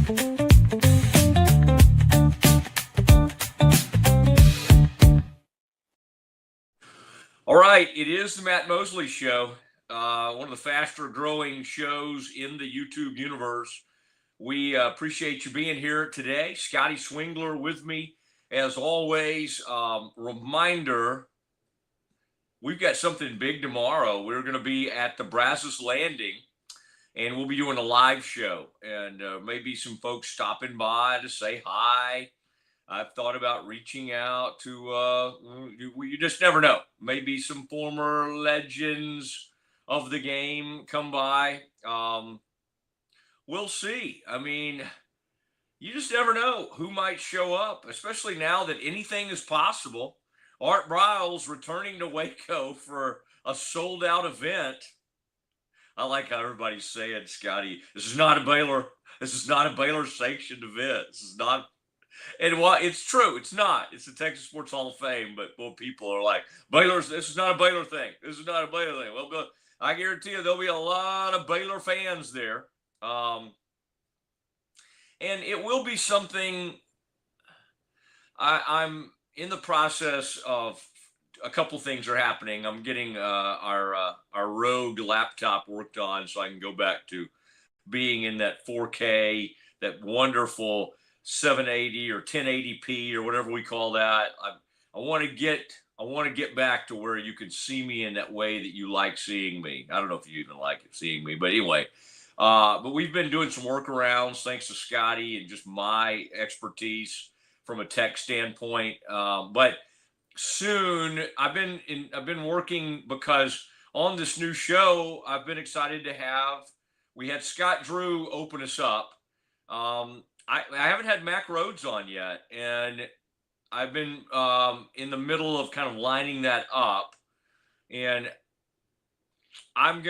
All right, it is the Matt Mosley Show, one of the faster growing shows in the YouTube universe. We appreciate you being here today. Scotty Swingler with me, as always. Reminder, we've got something big tomorrow. We're going to be at the Brazos Landing, and we'll be doing a live show, and maybe some folks stopping by to say hi. I've thought about reaching out to, you just never know. Maybe some former legends of the game come by. We'll see. I mean, you just never know who might show up, especially now that anything is possible. Art Briles returning to Waco for a sold out event. I like how everybody's saying, Scotty, this is not a Baylor sanctioned event. This is not. And what it's true, it's not. It's the Texas Sports Hall of Fame, but well, people are like, this is not a Baylor thing. This is not a Baylor thing. Well, I guarantee you there'll be a lot of Baylor fans there. And it will be something. I'm in the process of a couple things are happening. I'm getting our Rogue laptop worked on so I can go back to being in that 4K, that wonderful 780 or 1080p or whatever we call that. I want to get back to where you can see me in that way that you like seeing me. I don't know if you even like seeing me, but anyway. But we've been doing some workarounds thanks to Scotty and just my expertise from a tech standpoint. But soon I've been working because on this new show I've been excited to have. We had Scott Drew open us up. I haven't had Mac Rhodes on yet, and I've been in the middle of kind of lining that up. And not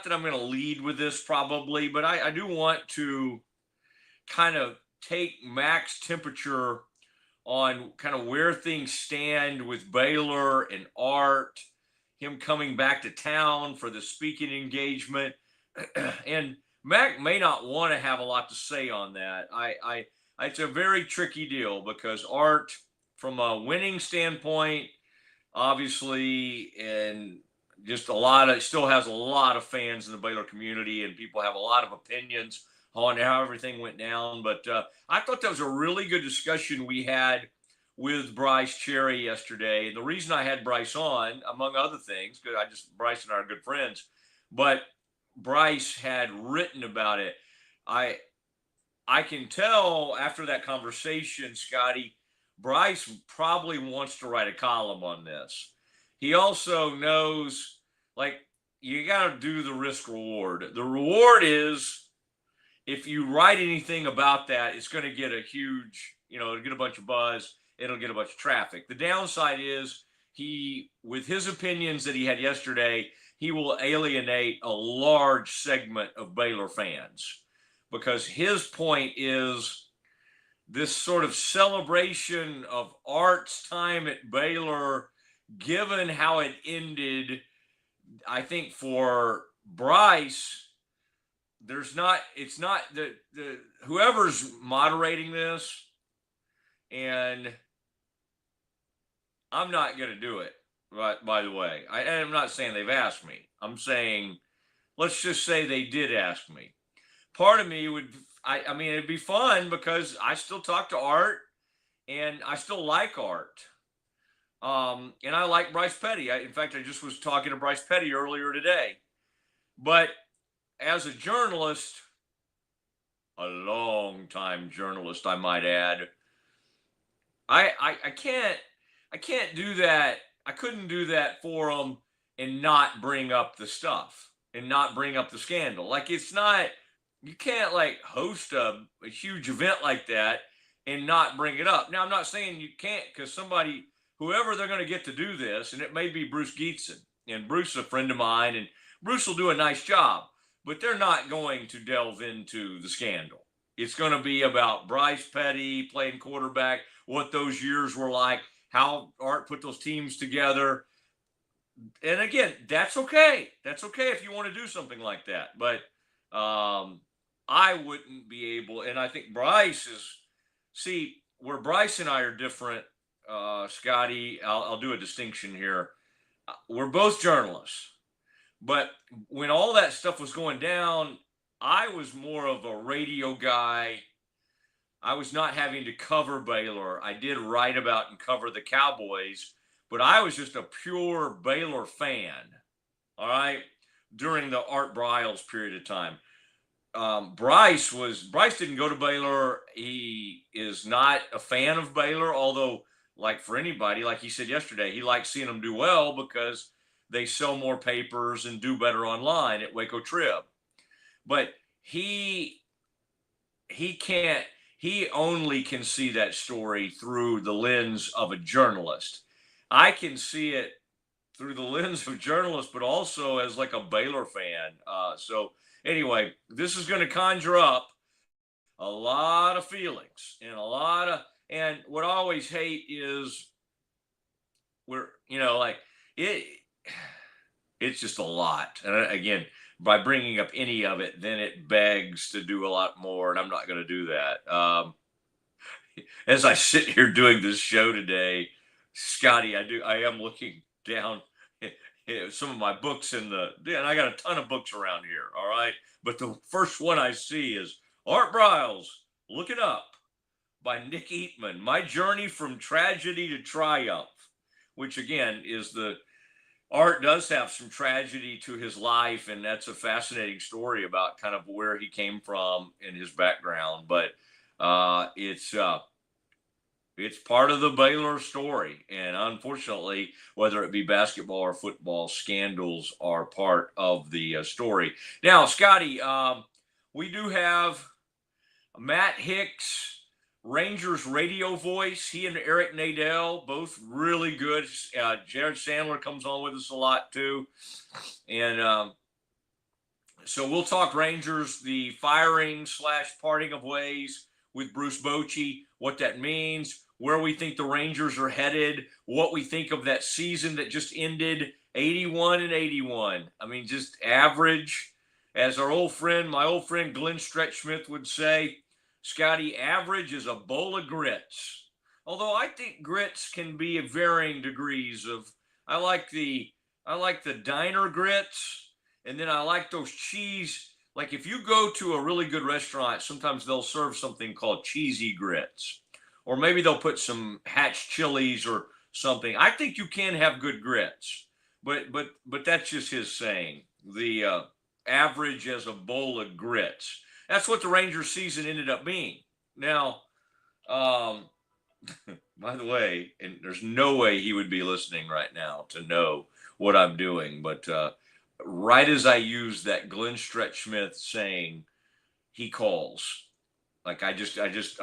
that I'm going to lead with this probably, but I do want to kind of take Mac's temperature on kind of where things stand with Baylor and Art, him coming back to town for the speaking engagement. And Mac may not want to have a lot to say on that. It's a very tricky deal because Art, from a winning standpoint, obviously, and just still has a lot of fans in the Baylor community, and people have a lot of opinions on how everything went down. But I thought that was a really good discussion we had with Bryce Cherry yesterday. And the reason I had Bryce on, among other things, because Bryce and I are good friends, but Bryce had written about it. I can tell after that conversation, Scotty, Bryce probably wants to write a column on this. He also knows, like, you got to do the risk reward. The reward is if you write anything about that, it's going to get a huge, it'll get a bunch of buzz. It'll get a bunch of traffic. The downside is with his opinions that he had yesterday, he will alienate a large segment of Baylor fans because his point is this sort of celebration of Art's time at Baylor, given how it ended. I think for Bryce, it's not the whoever's moderating this, and I'm not going to do it. Right, by the way, I'm not saying they've asked me. I'm saying, let's just say they did ask me. Part of me it'd be fun because I still talk to Art and I still like Art. And I like Bryce Petty. In fact, I just was talking to Bryce Petty earlier today. But as a journalist, a long-time journalist, I might add, I can't do that. I couldn't do that for them and not bring up the stuff and not bring up the scandal. Like, you can't like host a huge event like that and not bring it up. Now, I'm not saying you can't, because whoever they're going to get to do this, and it may be Bruce Geetson, and Bruce is a friend of mine, and Bruce will do a nice job, but they're not going to delve into the scandal. It's going to be about Bryce Petty playing quarterback, what those years were like, how Art put those teams together. And again, that's okay. That's okay if you want to do something like that. But I wouldn't be able, and I think Bryce is, see, where Bryce and I are different, Scotty, I'll do a distinction here. We're both journalists, but when all that stuff was going down, I was more of a radio guy. I was not having to cover Baylor. I did write about and cover the Cowboys, but I was just a pure Baylor fan. All right. During the Art Briles period of time. Bryce didn't go to Baylor. He is not a fan of Baylor, although, like for anybody, like he said yesterday, he likes seeing them do well because they sell more papers and do better online at Waco Trib. But he can't, he only can see that story through the lens of a journalist. I can see it through the lens of a journalist, but also as like a Baylor fan. So anyway, this is going to conjure up a lot of feelings and and what I always hate is like it, it's just a lot. And again, by bringing up any of it, then it begs to do a lot more. And I'm not going to do that. As I sit here doing this show today, Scotty, I am looking down some of my books and I got a ton of books around here. All right. But the first one I see is Art Briles, Look It Up by Nick Eatman, My Journey from Tragedy to Triumph, which again is Art does have some tragedy to his life. And that's a fascinating story about kind of where he came from in his background. But it's part of the Baylor story. And unfortunately, whether it be basketball or football, scandals are part of the story. Now, Scotty, we do have Matt Hicks, Rangers radio voice. He and Eric Nadel, both really good. Jared Sandler comes on with us a lot too. And so we'll talk Rangers, the firing / parting of ways with Bruce Bochy, what that means, where we think the Rangers are headed, what we think of that season that just ended, 81-81. I mean, just average. As my old friend Glenn Stretchsmith would say, Scotty, average is a bowl of grits. Although I think grits can be of varying degrees of, I like the diner grits, and then I like those cheese. Like if you go to a really good restaurant, sometimes they'll serve something called cheesy grits. Or maybe they'll put some hatch chilies or something. I think you can have good grits, but that's just his saying. The average as a bowl of grits. That's what the Rangers season ended up being. Now, by the way, and there's no way he would be listening right now to know what I'm doing, but right as I use that Glenn Stretchsmith saying, he calls. Like I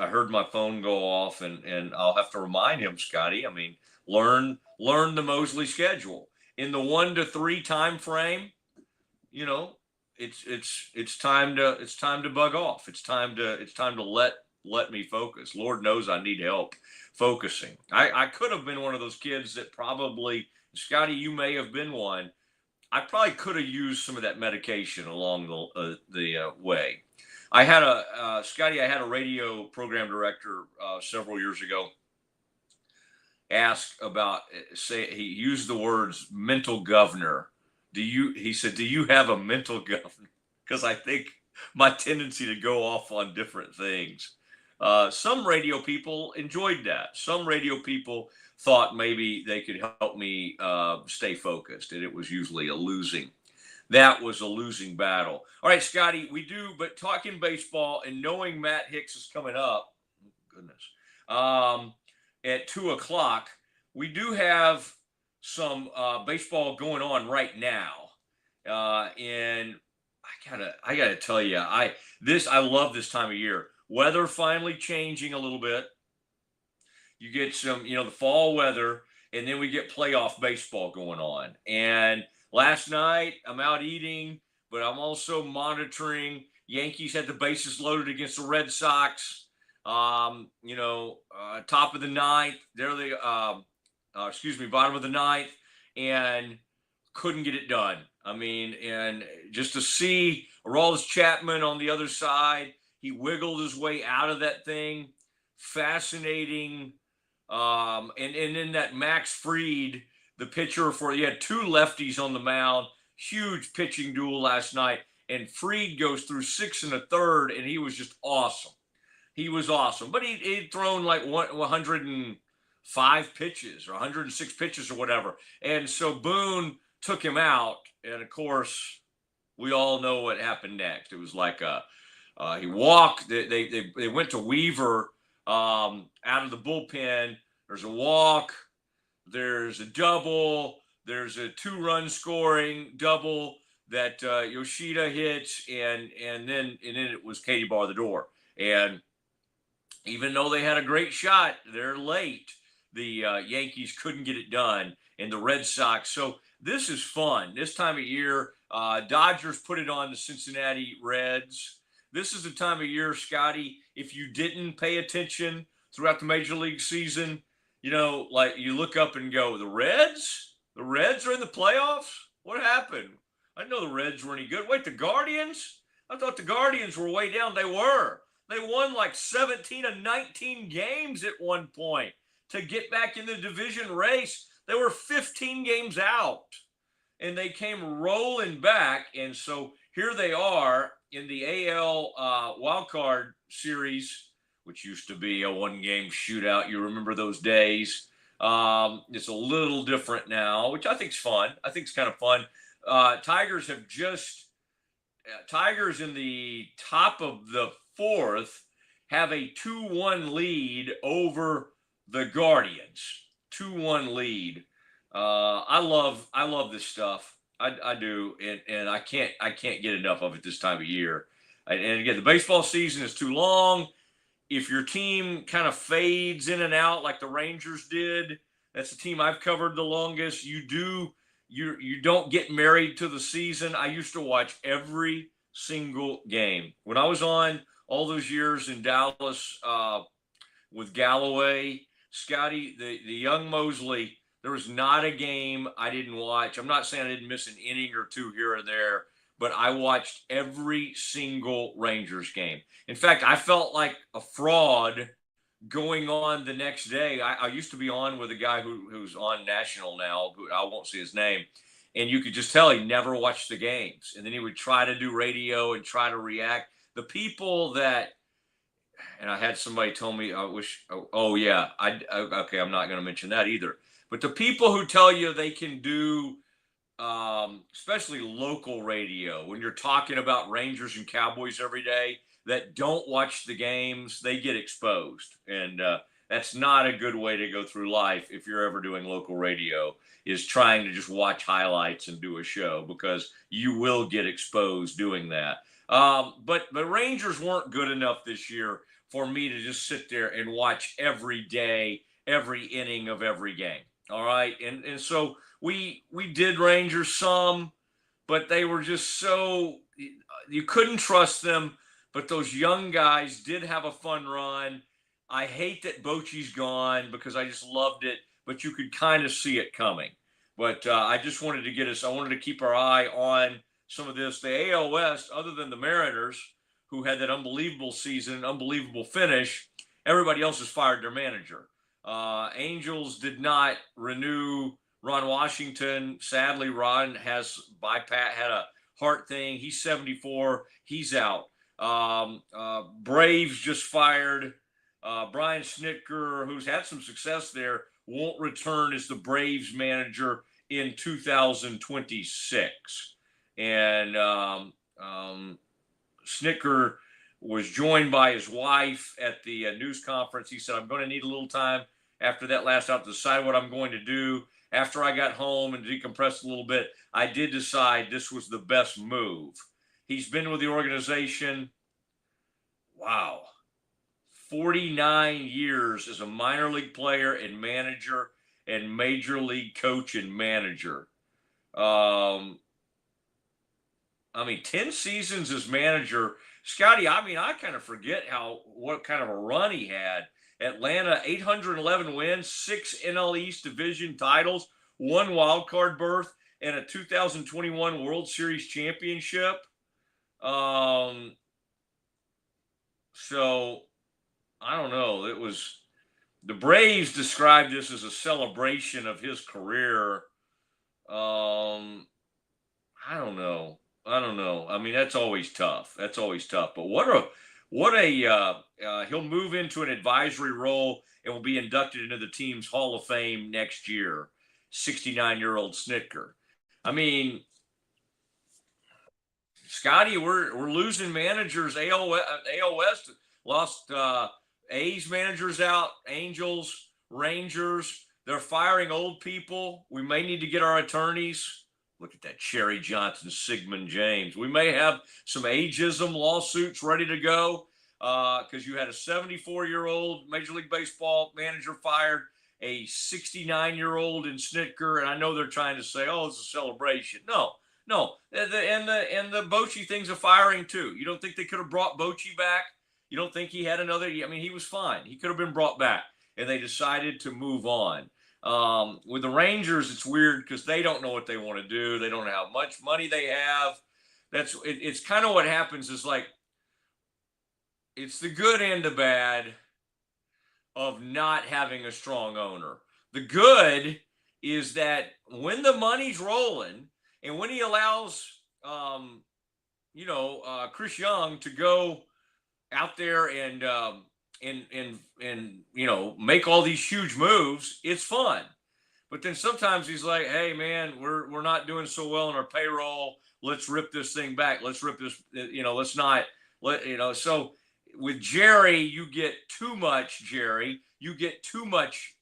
heard my phone go off, and I'll have to remind him, Scotty. I mean, learn the Mosley schedule in the 1 to 3 time frame. It's time to bug off. It's time to let me focus. Lord knows I need help focusing. I could have been one of those kids that probably, Scotty, you may have been one. I probably could have used some of that medication along the way. I had a radio program director several years ago ask about, he used the words mental governor. He said, do you have a mental governor? Because I think my tendency to go off on different things. Some radio people enjoyed that. Some radio people thought maybe they could help me stay focused, and it was usually that was a losing battle. All right, Scotty, but talking baseball and knowing Matt Hicks is coming up, goodness, at 2:00, we do have some baseball going on right now. And I gotta tell you, I love this time of year. Weather finally changing a little bit. You get some, the fall weather, and then we get playoff baseball going on. And last night, I'm out eating, but I'm also monitoring. Yankees had the bases loaded against the Red Sox. Top of the ninth. Bottom of the ninth, and couldn't get it done. I mean, and just to see Aroldis Chapman on the other side. He wiggled his way out of that thing. Fascinating. And then that Max Fried, the pitcher for, you had two lefties on the mound. Huge pitching duel last night. And Fried goes through 6 1/3, and he was just awesome. He was awesome. But he'd thrown like 105 pitches or 106 pitches or whatever. And so Boone took him out. And of course, we all know what happened next. It was like he walked. They went to Weaver out of the bullpen. There's a walk. There's a double. There's a 2-run scoring double that Yoshida hits, and then it was Katie bar the door. And even though they had a great shot, they're late. The Yankees couldn't get it done, and the Red Sox. So this is fun. This time of year, Dodgers put it on the Cincinnati Reds. This is the time of year, Scotty, if you didn't pay attention throughout the Major League season, like you look up and go, the Reds are in the playoffs? What happened? I didn't know the Reds were any good. Wait, the Guardians? I thought the Guardians were way down. They were. They won like 17 of 19 games at one point to get back in the division race. They were 15 games out, and they came rolling back. And so here they are in the AL wildcard series, which used to be a one-game shootout. You remember those days. It's a little different now, which I think is fun. I think it's kind of fun. Tigers in the top of the 4th have a 2-1 lead over the Guardians. 2-1 lead. I love this stuff. I do, and I can't get enough of it this time of year. And again, the baseball season is too long. If your team kind of fades in and out like the Rangers did, that's the team I've covered the longest. You don't get married to the season. I used to watch every single game. When I was on all those years in Dallas with Galloway, Scotty, the young Mosley, there was not a game I didn't watch. I'm not saying I didn't miss an inning or two here or there, but I watched every single Rangers game. In fact, I felt like a fraud going on the next day. I used to be on with a guy who's on national now, who I won't say his name, and you could just tell he never watched the games. And then he would try to do radio and try to react. The people that, and I had somebody tell me, okay, I'm not going to mention that either. But the people who tell you they can do, especially local radio, when you're talking about Rangers and Cowboys every day, that don't watch the games, they get exposed. And that's not a good way to go through life if you're ever doing local radio, is trying to just watch highlights and do a show, because you will get exposed doing that. But the Rangers weren't good enough this year for me to just sit there and watch every day, every inning of every game. All right. And so we did Rangers some, but they were just so, you couldn't trust them. But those young guys did have a fun run. I hate that Bochy's gone because I just loved it, but you could kind of see it coming. But I just wanted to I wanted to keep our eye on some of this. The AL West, other than the Mariners, who had that unbelievable season, unbelievable finish, everybody else has fired their manager. Angels did not renew Ron Washington. Sadly, Ron had a heart thing. He's 74. He's out. Braves just fired Brian Snitker, who's had some success there, won't return as the Braves manager in 2026. And Snitker was joined by his wife at the news conference. He said, I'm going to need a little time after that last out to decide what I'm going to do. After I got home and decompressed a little bit, I did decide this was the best move. He's been with the organization, 49 years as a minor league player and manager and major league coach and manager. 10 seasons as manager. Scotty, I kind of forget what kind of a run he had. Atlanta, 811 wins, 6 NL East division titles, 1 wild card berth, and a 2021 World Series championship. So I don't know. It was the Braves described this as a celebration of his career. I don't know. I don't know. I mean, that's always tough. That's always tough. But he'll move into an advisory role and will be inducted into the team's Hall of Fame next year. 69-year-old Snitker. I mean, Scotty, we're losing managers. AL West lost A's managers out, Angels, Rangers. They're firing old people. We may need to get our attorneys. Look at that Cherry Johnson, Sigmund James. We may have some ageism lawsuits ready to go because you had a 74-year-old Major League Baseball manager fired, a 69-year-old in Snitker, and I know they're trying to say, "Oh, it's a celebration." No, no, and the Bochy thing's a firing too. You don't think they could have brought Bochy back? You don't think he had another? I mean, he was fine. He could have been brought back, and they decided to move on. With the Rangers, it's weird because they don't know what they want to do. They don't know how much money they have. It's kind of what happens is like it's the good and the bad of not having a strong owner. The good is that when the money's rolling and when he allows, Chris Young to go out there and make all these huge moves, it's fun. But then sometimes he's like, "Hey man, we're not doing so well on our payroll. Let's rip this thing back. Let's rip this. Let's not let. So with Jerry, you get too much. Jerry, you get too much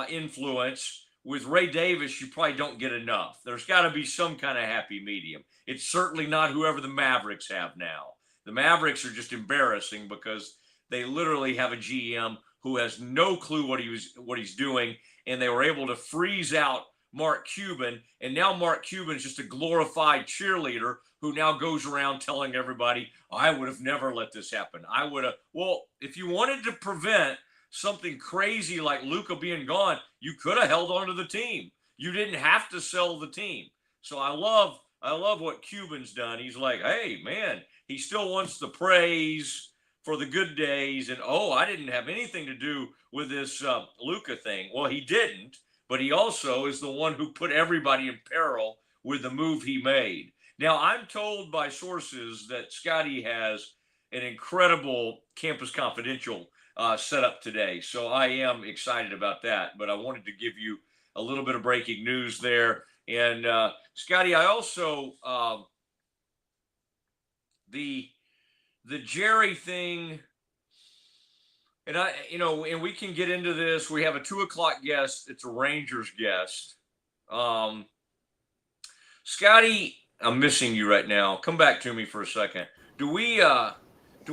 influence. With Ray Davis, you probably don't get enough. There's got to be some kind of happy medium. It's certainly not whoever the Mavericks have now. The Mavericks are just embarrassing because they literally have a GM who has no clue what he's doing, and they were able to freeze out Mark Cuban, and now Mark Cuban is just a glorified cheerleader who now goes around telling everybody, "I would have never let this happen. I would have." Well, if you wanted to prevent something crazy like Luka being gone, you could have held on to the team. You didn't have to sell the team. So I love what Cuban's done. He's like, "Hey, man," he still wants the praise for the good days. And, I didn't have anything to do with this Luka thing. Well, he didn't, but he also is the one who put everybody in peril with the move he made. Now, I'm told by sources that Scotty has an incredible Campus Confidential set up today. So I am excited about that. But I wanted to give you a little bit of breaking news there. And Scotty, I also the Jerry thing, and and we can get into this. We have a 2:00 guest. It's a Rangers guest. Scotty, I'm missing you right now. Come back to me for a second. Do we?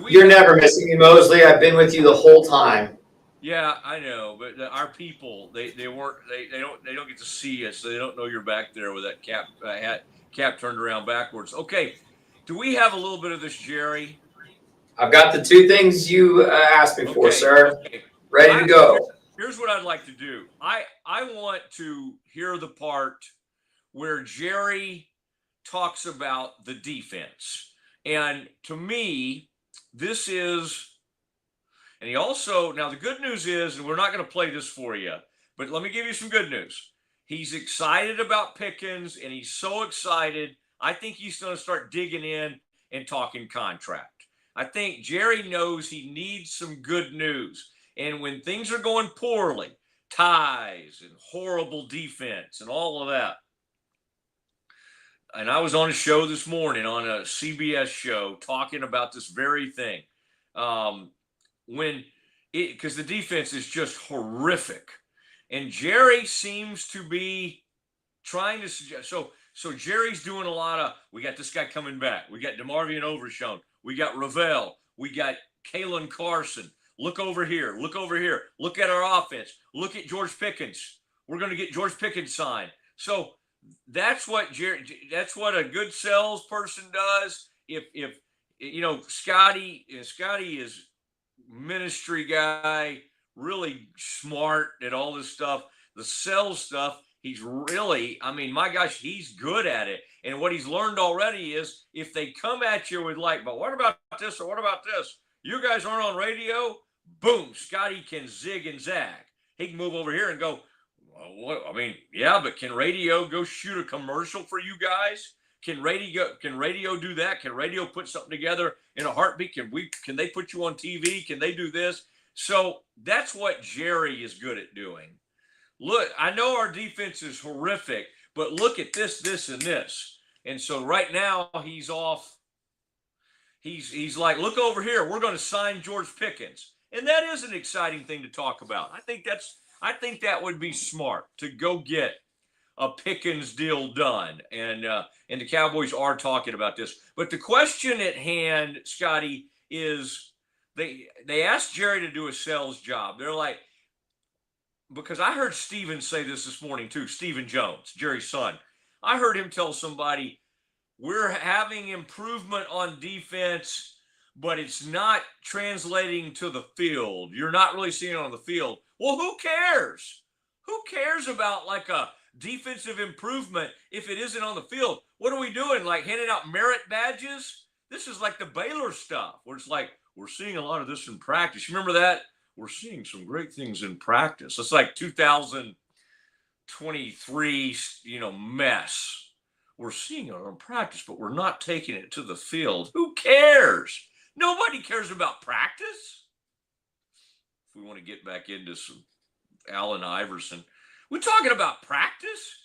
You're never missing me, Mosley. I've been with you the whole time. Yeah, I know, but our people they don't get to see us, so they don't know you're back there with that cap turned around backwards. Okay, do we have a little bit of this, Jerry? I've got the two things you asked me for, sir. Okay. Ready to go. Here's what I'd like to do. I want to hear the part where Jerry talks about the defense. And to me, this is, and he also, now the good news is, and we're not going to play this for you, but let me give you some good news. He's excited about Pickens, and he's so excited. I think he's going to start digging in and talking contract. I think Jerry knows he needs some good news. And when things are going poorly, ties and horrible defense and all of that. And I was on a show this morning, on a CBS show, talking about this very thing. Because the defense is just horrific. And Jerry seems to be trying to suggest. So Jerry's doing a lot of, we got this guy coming back. We got DeMarvion Overshown. We got Ravel. We got Kalen Carson. Look over here. Look over here. Look at our offense. Look at George Pickens. We're going to get George Pickens signed. So that's what a good salesperson does. If Scotty is ministry guy, really smart at all this stuff, the sales stuff. He's really, I mean, my gosh, he's good at it. And what he's learned already is if they come at you with like, but what about this or what about this? You guys aren't on radio. Boom, Scotty can zig and zag. He can move over here and go, well, what? I mean, yeah, but can radio go shoot a commercial for you guys? Can radio do that? Can radio put something together in a heartbeat? Can they put you on TV? Can they do this? So that's what Jerry is good at doing. Look, I know our defense is horrific, but look at this, this, and this. And so right now he's off. He's like, look over here. We're going to sign George Pickens. And that is an exciting thing to talk about. I think that would be smart to go get a Pickens deal done. And the Cowboys are talking about this. But the question at hand, Scotty, is they asked Jerry to do a sales job. They're like, because I heard Steven say this morning too, Steven Jones, Jerry's son. I heard him tell somebody, we're having improvement on defense, but it's not translating to the field. You're not really seeing it on the field. Well, who cares? Who cares about like a defensive improvement if it isn't on the field? What are we doing? Like handing out merit badges? This is like the Baylor stuff where it's like, we're seeing a lot of this in practice. You remember that? We're seeing some great things in practice. It's like 2023, mess. We're seeing it in practice, but we're not taking it to the field. Who cares? Nobody cares about practice. If we want to get back into some Allen Iverson, we're talking about practice.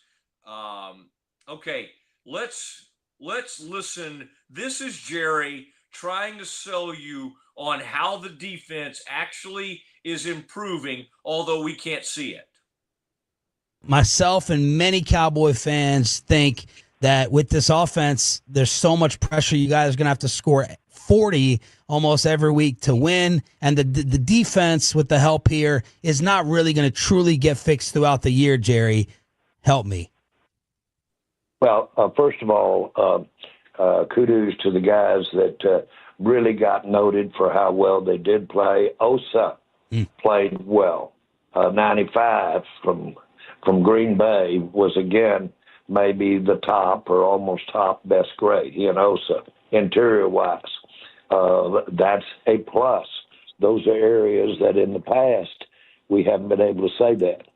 Okay, let's listen. This is Jerry trying to sell you on how the defense actually is improving, although we can't see it. Myself and many Cowboy fans think that with this offense, there's so much pressure. You guys are going to have to score 40 almost every week to win. And the defense, with the help here, is not really going to truly get fixed throughout the year, Jerry. Help me. Well, first of all, kudos to the guys that really got noted for how well they did play. Osa played well. 95 from Green Bay was, again, maybe the top or almost top best grade. He and Osa, interior-wise. That's a plus. Those are areas that in the past we haven't been able to say that.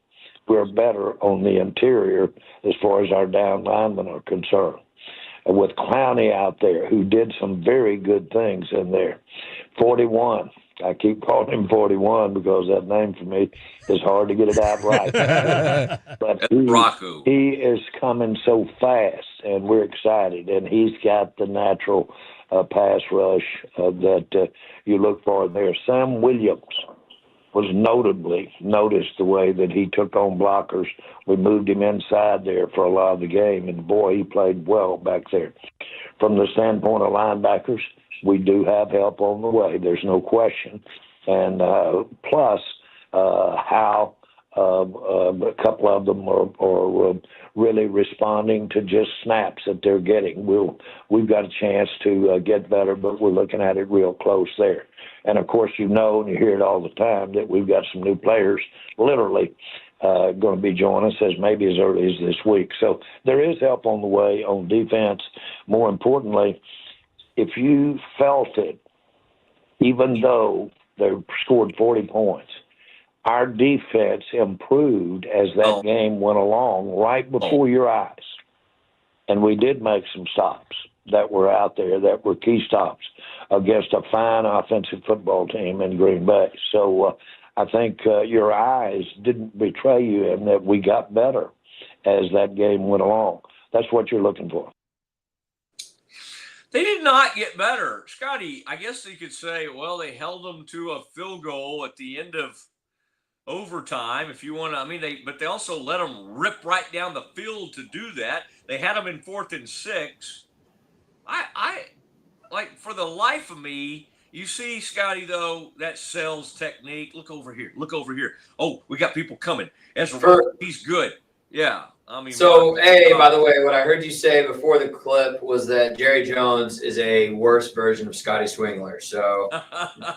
We're better on the interior as far as our down linemen are concerned. And with Clowney out there, who did some very good things in there. 41. I keep calling him 41 because that name for me is hard to get it out right. But he is coming so fast, and we're excited. And he's got the natural pass rush that you look for there. Sam Williams was notably noticed the way that he took on blockers. We moved him inside there for a lot of the game, and boy, he played well back there. From the standpoint of linebackers, we do have help on the way. There's no question. And plus, how a couple of them are really responding to just snaps that they're getting. We've got a chance to get better, but we're looking at it real close there. And, of course, and you hear it all the time, that we've got some new players literally going to be joining us maybe as early as this week. So there is help on the way on defense. More importantly, if you felt it, even though they scored 40 points, our defense improved as that game went along right before your eyes. And we did make some stops that were out there that were key stops against a fine offensive football team in Green Bay. So I think your eyes didn't betray you in that we got better as that game went along. That's what you're looking for. They did not get better. Scotty, I guess you could say, well, they held them to a field goal at the end of overtime, if you want to. But they also let them rip right down the field to do that. They had them in 4th and 6. I like, for the life of me, you see, Scotty, though, that sales technique. Look over here. Look over here. Oh, we got people coming. He's good. Yeah. So, hey, by the way, what I heard you say before the clip was that Jerry Jones is a worse version of Scotty Swingler. So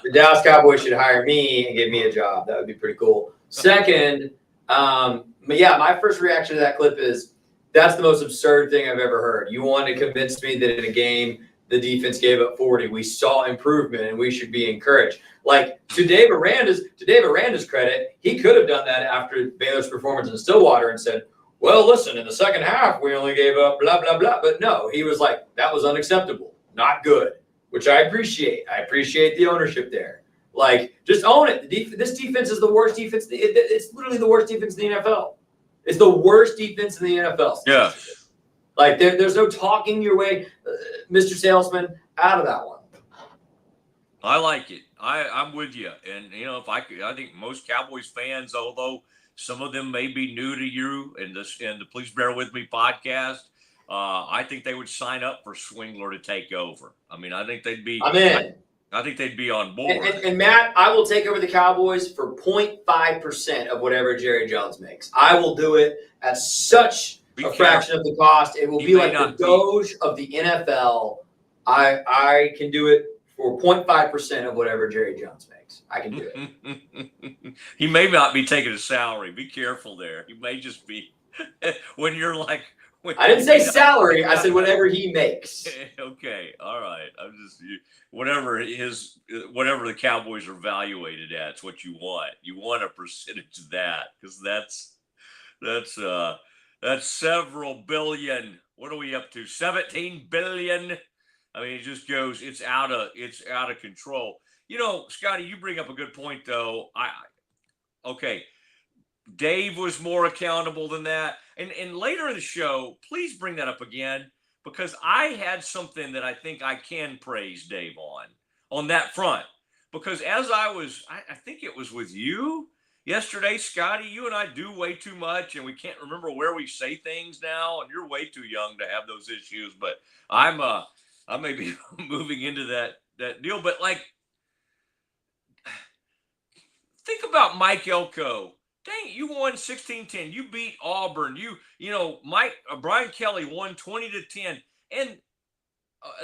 the Dallas Cowboys should hire me and give me a job. That would be pretty cool. Second, But yeah, my first reaction to that clip is that's the most absurd thing I've ever heard. You want to convince me that in a game the defense gave up 40. We saw improvement and we should be encouraged. Like to Dave Aranda's credit, he could have done that after Baylor's performance in Stillwater and said, well, listen, in the second half, we only gave up blah, blah, blah. But no, he was like, that was unacceptable, not good, which I appreciate. I appreciate the ownership there. Like, just own it. This defense is the worst defense. It's literally the worst defense in the NFL. It's the worst defense in the NFL. Yeah. Like, there's no talking your way, Mr. Salesman, out of that one. I like it. I'm with you. And, if I think most Cowboys fans, although some of them may be new to you and the Please Bear With Me podcast, I think they would sign up for Swingler to take over. I mean, I think they'd be. I'm in. I think they'd be on board. And Matt, I will take over the Cowboys for 0.5% of whatever Jerry Jones makes. I will do it at such a fraction of the cost. It will be like the Doge of the NFL. I can do it for 0.5% of whatever Jerry Jones makes. I can do it. He may not be taking a salary. Be careful there. He may just be when you're like. I didn't say salary. I said whatever he makes. Okay, all right. I'm just whatever the Cowboys are evaluated at. It's what you want. You want a percentage of that because that's several billion. What are we up to? 17 billion. I mean, it just goes. It's out of control. Scotty, you bring up a good point though. Okay. Dave was more accountable than that. And later in the show, please bring that up again, because I had something that I think I can praise Dave on that front. Because as I think it was with you yesterday, Scotty, you and I do way too much, and we can't remember where we say things now, and you're way too young to have those issues. But I may be moving into that deal. But like, think about Mike Elko. Dang, you won 16-10. You beat Auburn. Brian Kelly won 20-10. And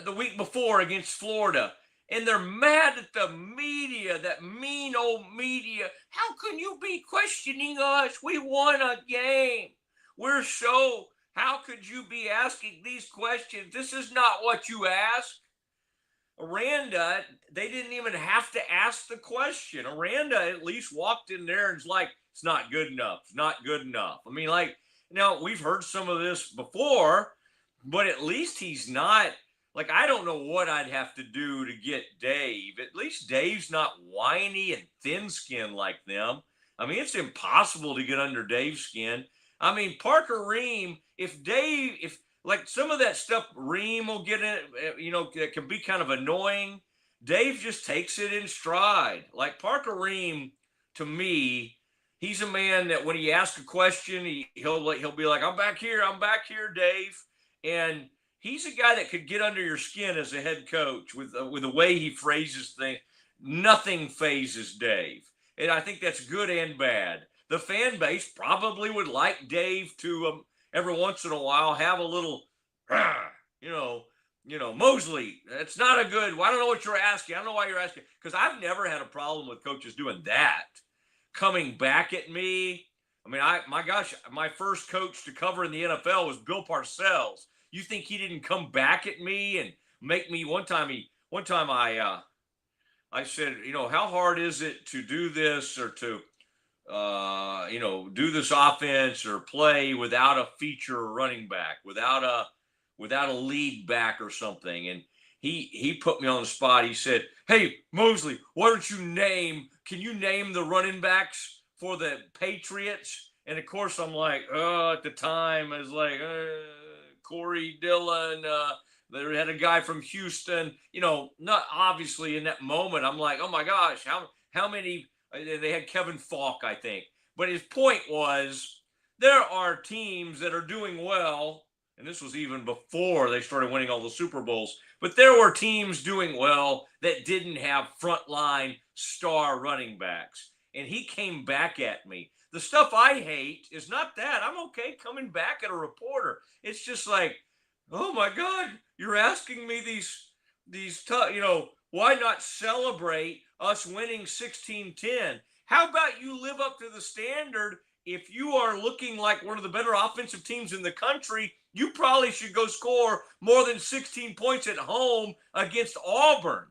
the week before against Florida. And they're mad at the media, that mean old media. How can you be questioning us? We won a game. How could you be asking these questions? This is not what you asked. Aranda, they didn't even have to ask the question. Aranda at least walked in there and was like, it's not good enough. It's not good enough. I mean, we've heard some of this before, but at least he's not, I don't know what I'd have to do to get Dave. At least Dave's not whiny and thin-skinned like them. I mean, it's impossible to get under Dave's skin. I mean, Parker Ream, if some of that stuff Ream will get in, it can be kind of annoying. Dave just takes it in stride. Like Parker Ream, to me, he's a man that when he asks a question, he'll be like, I'm back here, Dave. And he's a guy that could get under your skin as a head coach with the way he phrases things. Nothing phases Dave. And I think that's good and bad. The fan base probably would like Dave to every once in a while have a little, Mosley, it's not a good, I don't know what you're asking. I don't know why you're asking. Because I've never had a problem with coaches doing that. Coming back at me. I mean, my first coach to cover in the NFL was Bill Parcells. You think he didn't come back at me and make me one time I said, how hard is it to do this or to do this offense or play without a feature running back, without a lead back or something. And he put me on the spot. He said, hey, Mosley, can you name the running backs for the Patriots? And of course I'm like, at the time I was like, Corey Dillon, they had a guy from Houston, not obviously in that moment. I'm like, oh my gosh, how many, they had Kevin Falk, I think. But his point was there are teams that are doing well, and this was even before they started winning all the Super Bowls, but there were teams doing well that didn't have frontline star running backs. And he came back at me. The stuff I hate is not that. I'm okay coming back at a reporter. It's just like, oh my God, you're asking me these tough, why not celebrate us winning 16-10? How about you live up to the standard if you are looking like one of the better offensive teams in the country, you probably should go score more than 16 points at home against Auburn.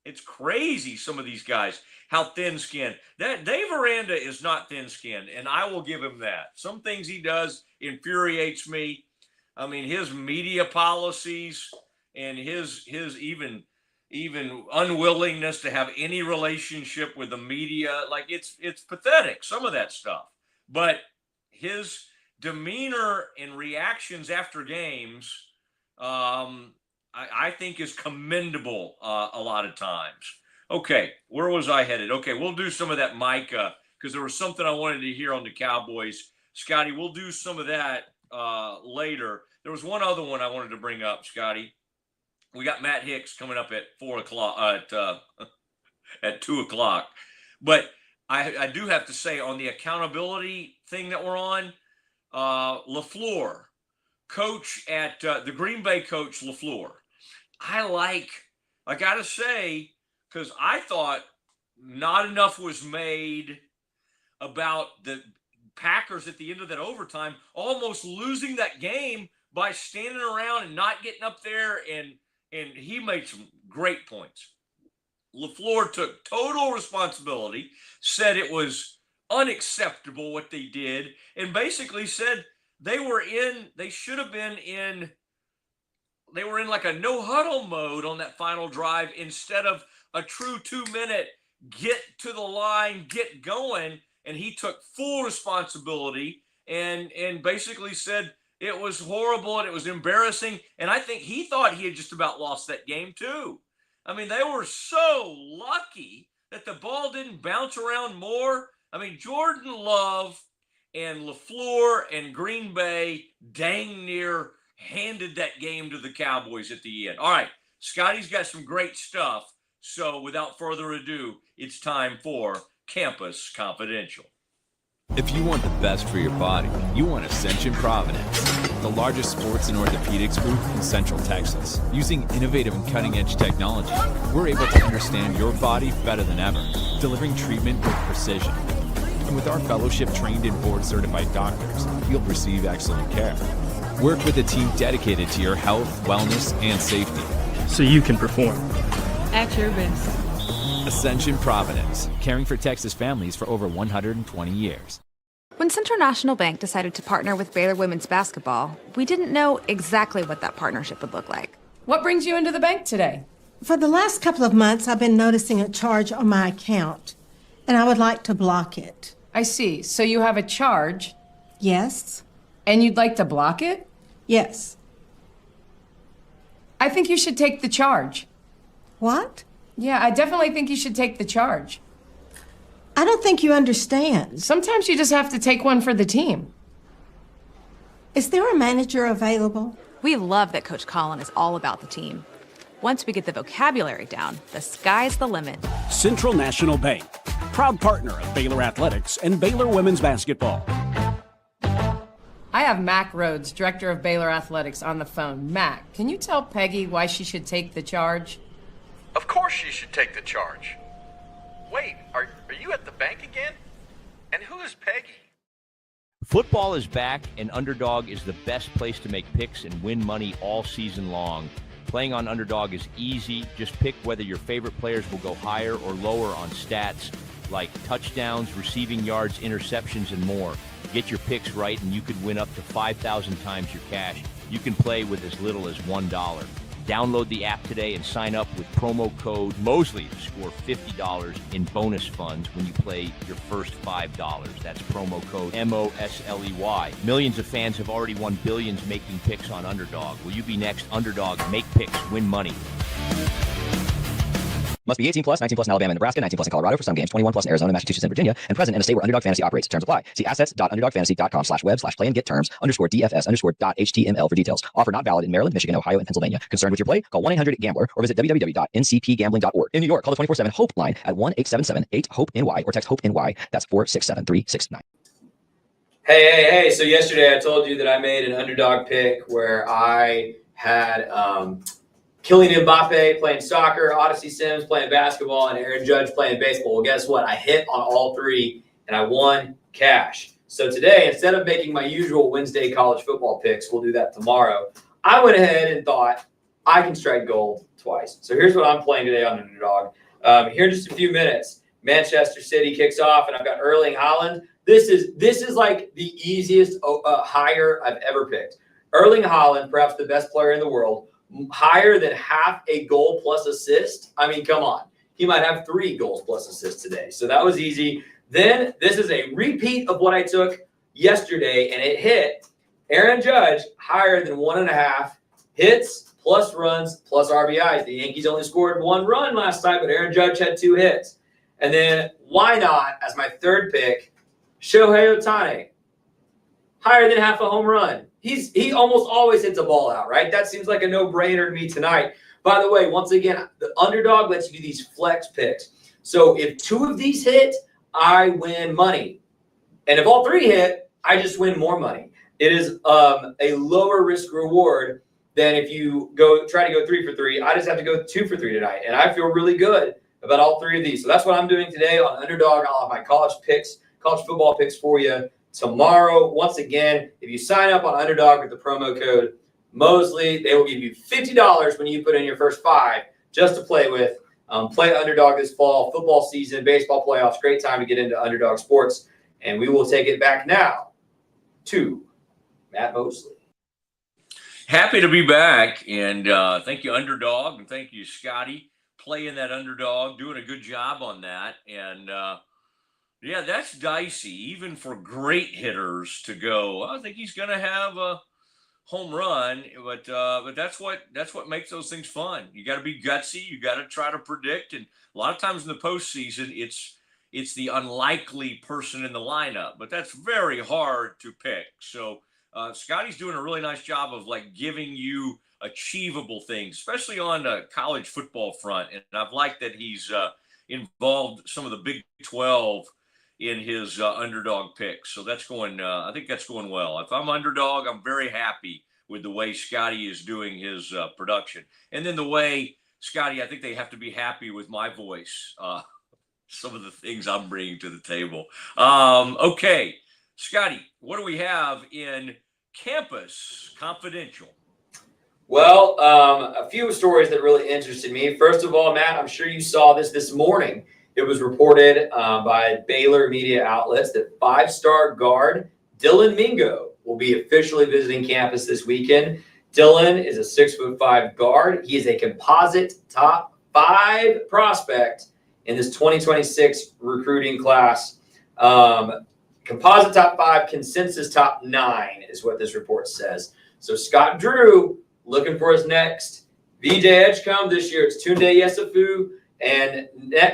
It's crazy, some of these guys, how thin-skinned. That Dave Aranda is not thin-skinned, and I will give him that. Some things he does infuriates me. I mean, his media policies and his even unwillingness to have any relationship with the media, like it's pathetic, some of that stuff. But his demeanor and reactions after games, I think is commendable a lot of times. Okay, where was I headed? Okay, we'll do some of that Micah, because there was something I wanted to hear on the Cowboys. Scotty, we'll do some of that later. There was one other one I wanted to bring up, Scotty. We got Matt Hicks coming up at 4:00 at 2:00. But I do have to say, on the accountability thing that we're on, LaFleur, coach at the Green Bay coach, LaFleur. I got to say, because I thought not enough was made about the Packers at the end of that overtime almost losing that game by standing around and not getting up there, and he made some great points. LaFleur took total responsibility, said it was unacceptable what they did, and basically said they were in like a no huddle mode on that final drive instead of a true 2-minute get to the line, get going. And he took full responsibility and basically said it was horrible and it was embarrassing. And I think he thought he had just about lost that game too. I mean, they were so lucky that the ball didn't bounce around more. I mean, Jordan Love and LaFleur and Green Bay dang near handed that game to the Cowboys at the end. All right, Scotty's got some great stuff. So without further ado, it's time for Campus Confidential. If you want the best for your body, you want Ascension Providence, the largest sports and orthopedics group in Central Texas. Using innovative and cutting-edge technology, we're able to understand your body better than ever, delivering treatment with precision. And with our fellowship-trained and board-certified doctors, you'll receive excellent care. Work with a team dedicated to your health, wellness, and safety. So you can perform at your best. Ascension Providence, caring for Texas families for over 120 years. When Central National Bank decided to partner with Baylor women's basketball, we didn't know exactly what that partnership would look like. What brings you into the bank today? For the last couple of months, I've been noticing a charge on my account, and I would like to block it. I see. So you have a charge, Yes? and you'd like to block it? Yes. I think you should take the charge. What? Yeah, I definitely think you should take the charge. I don't think you understand. Sometimes you just have to take one for the team. Is there a manager available? We love that Coach Colin is all about the team. Once we get the vocabulary down, the sky's the limit. Central National Bank, proud partner of Baylor Athletics and Baylor Women's Basketball. I have Mac Rhodes, director of Baylor Athletics, on the phone. Mac, can you tell Peggy why she should take the charge? Of course she should take the charge. Wait, are you at the bank again? And who is Peggy? Football is back, and Underdog is the best place to make picks and win money all season long. Playing on Underdog is easy. Just pick whether your favorite players will go higher or lower on stats like touchdowns, receiving yards, interceptions, and more. Get your picks right, and you could win up to 5,000 times your cash. You can play with as little as $1. Download the app today and sign up with promo code Mosley to score $50 in bonus funds when you play your first $5. That's promo code MOSLEY. Millions of fans have already won billions making picks on Underdog. Will you be next? Underdog, make picks, win money. Must be 18 plus, 19 plus in Alabama and Nebraska, 19 plus in Colorado for some games, 21 plus in Arizona, Massachusetts, and Virginia, and present in a state where Underdog Fantasy operates. Terms apply. See assets.underdogfantasy.com/web/play-and-get-terms_DFS_HTML for details. Offer not valid in Maryland, Michigan, Ohio, and Pennsylvania. Concerned with your play? Call 1-800-GAMBLER or visit www.ncpgambling.org. In New York, call the 24/7 HOPE line at 1-877-8-HOPE-NY or text HOPE-NY. That's 467-369. Hey. So yesterday I told you that I made an underdog pick where I had Kylian Mbappe playing soccer, Odyssey Sims playing basketball, and Aaron Judge playing baseball. Well, guess what? I hit on all three, and I won cash. So today, instead of making my usual Wednesday college football picks, we'll do that tomorrow. I went ahead and thought I can strike gold twice. So here's what I'm playing today on Underdog. Here in just a few minutes, Manchester City kicks off, and I've got Erling Haaland. This is like the easiest higher I've ever picked. Erling Haaland, perhaps the best player in the world, higher than half a goal plus assist. I mean, come on. He might have 3 goals plus assists today. So that was easy. Then this is a repeat of what I took yesterday, and it hit. Aaron Judge, higher than 1.5 hits plus runs plus RBIs. The Yankees only scored 1 run last night, but Aaron Judge had 2 hits. And then why not, as my third pick, Shohei Ohtani, higher than half a home run. He almost always hits a ball out, right? That seems like a no-brainer to me tonight. By the way, once again, the Underdog lets you do these flex picks. So if 2 of these hit, I win money. And if all 3 hit, I just win more money. It is a lower risk reward than if you try to go 3 for 3. I just have to go 2 for 3 tonight. And I feel really good about all 3 of these. So that's what I'm doing today on Underdog. I'll have my college football picks for you tomorrow. Once again, if you sign up on Underdog with the promo code Mosley, they will give you $50 when you put in your first 5 just to play with. Play Underdog this fall, football season, baseball playoffs. Great time to get into Underdog sports. And we will take it back now to Matt Mosley. Happy to be back, and thank you, Underdog, and thank you, Scotty, playing that Underdog, doing a good job on that. And yeah, that's dicey, even for great hitters to go. I think he's going to have a home run, but that's what makes those things fun. You got to be gutsy. You got to try to predict, and a lot of times in the postseason, it's the unlikely person in the lineup, but that's very hard to pick. So Scotty's doing a really nice job of like giving you achievable things, especially on the college football front. And I've liked that he's involved some of the Big 12 in his Underdog picks. So that's going, I think that's going well. If I'm Underdog, I'm very happy with the way Scotty is doing his production. And then the way, Scotty, I think they have to be happy with my voice. Some of the things I'm bringing to the table. Okay, Scotty, what do we have in Campus Confidential? Well, a few stories that really interested me. First of all, Matt, I'm sure you saw this morning. It was reported by Baylor media outlets that 5-star guard Dylan Mingo will be officially visiting campus this weekend. Dylan is a 6'5" guard. He is a composite top 5 prospect in this 2026 recruiting class. Composite top 5, consensus top 9 is what this report says. So Scott Drew looking for his next VJ Edgecombe this year. It's Tunde Yesufu. And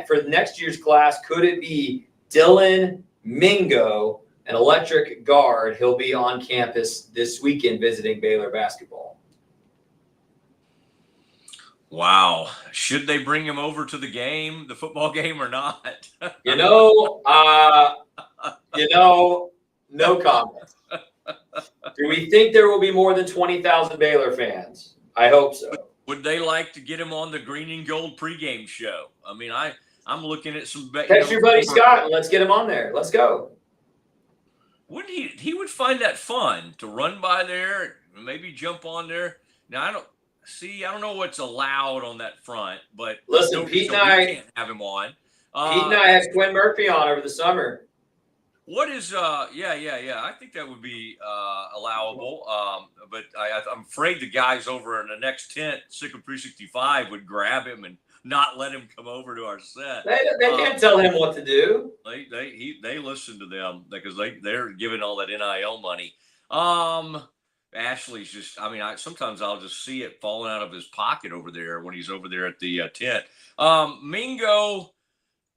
for next year's class, could it be Dylan Mingo, an electric guard? He'll be on campus this weekend visiting Baylor basketball. Wow. Should they bring him over to the football game or not? No comment. Do we think there will be more than 20,000 Baylor fans? I hope so. Would they like to get him on the Green and Gold pregame show? I mean, I'm looking at some. Text your buddy Scott and let's get him on there. Let's go. Wouldn't he would find that fun to run by there, maybe jump on there. Now I don't know what's allowed on that front, but listen, Pete and I can't have him on. Pete and I had Quinn Murphy on over the summer. What is yeah. I think that would be allowable. But I'm afraid the guys over in the next tent, Sickle 365, would grab him and not let him come over to our set. They can't tell him what to do. They listen to them because they're giving all that NIL money. Ashley's just, sometimes I'll just see it falling out of his pocket over there when he's over there at the tent. Mingo.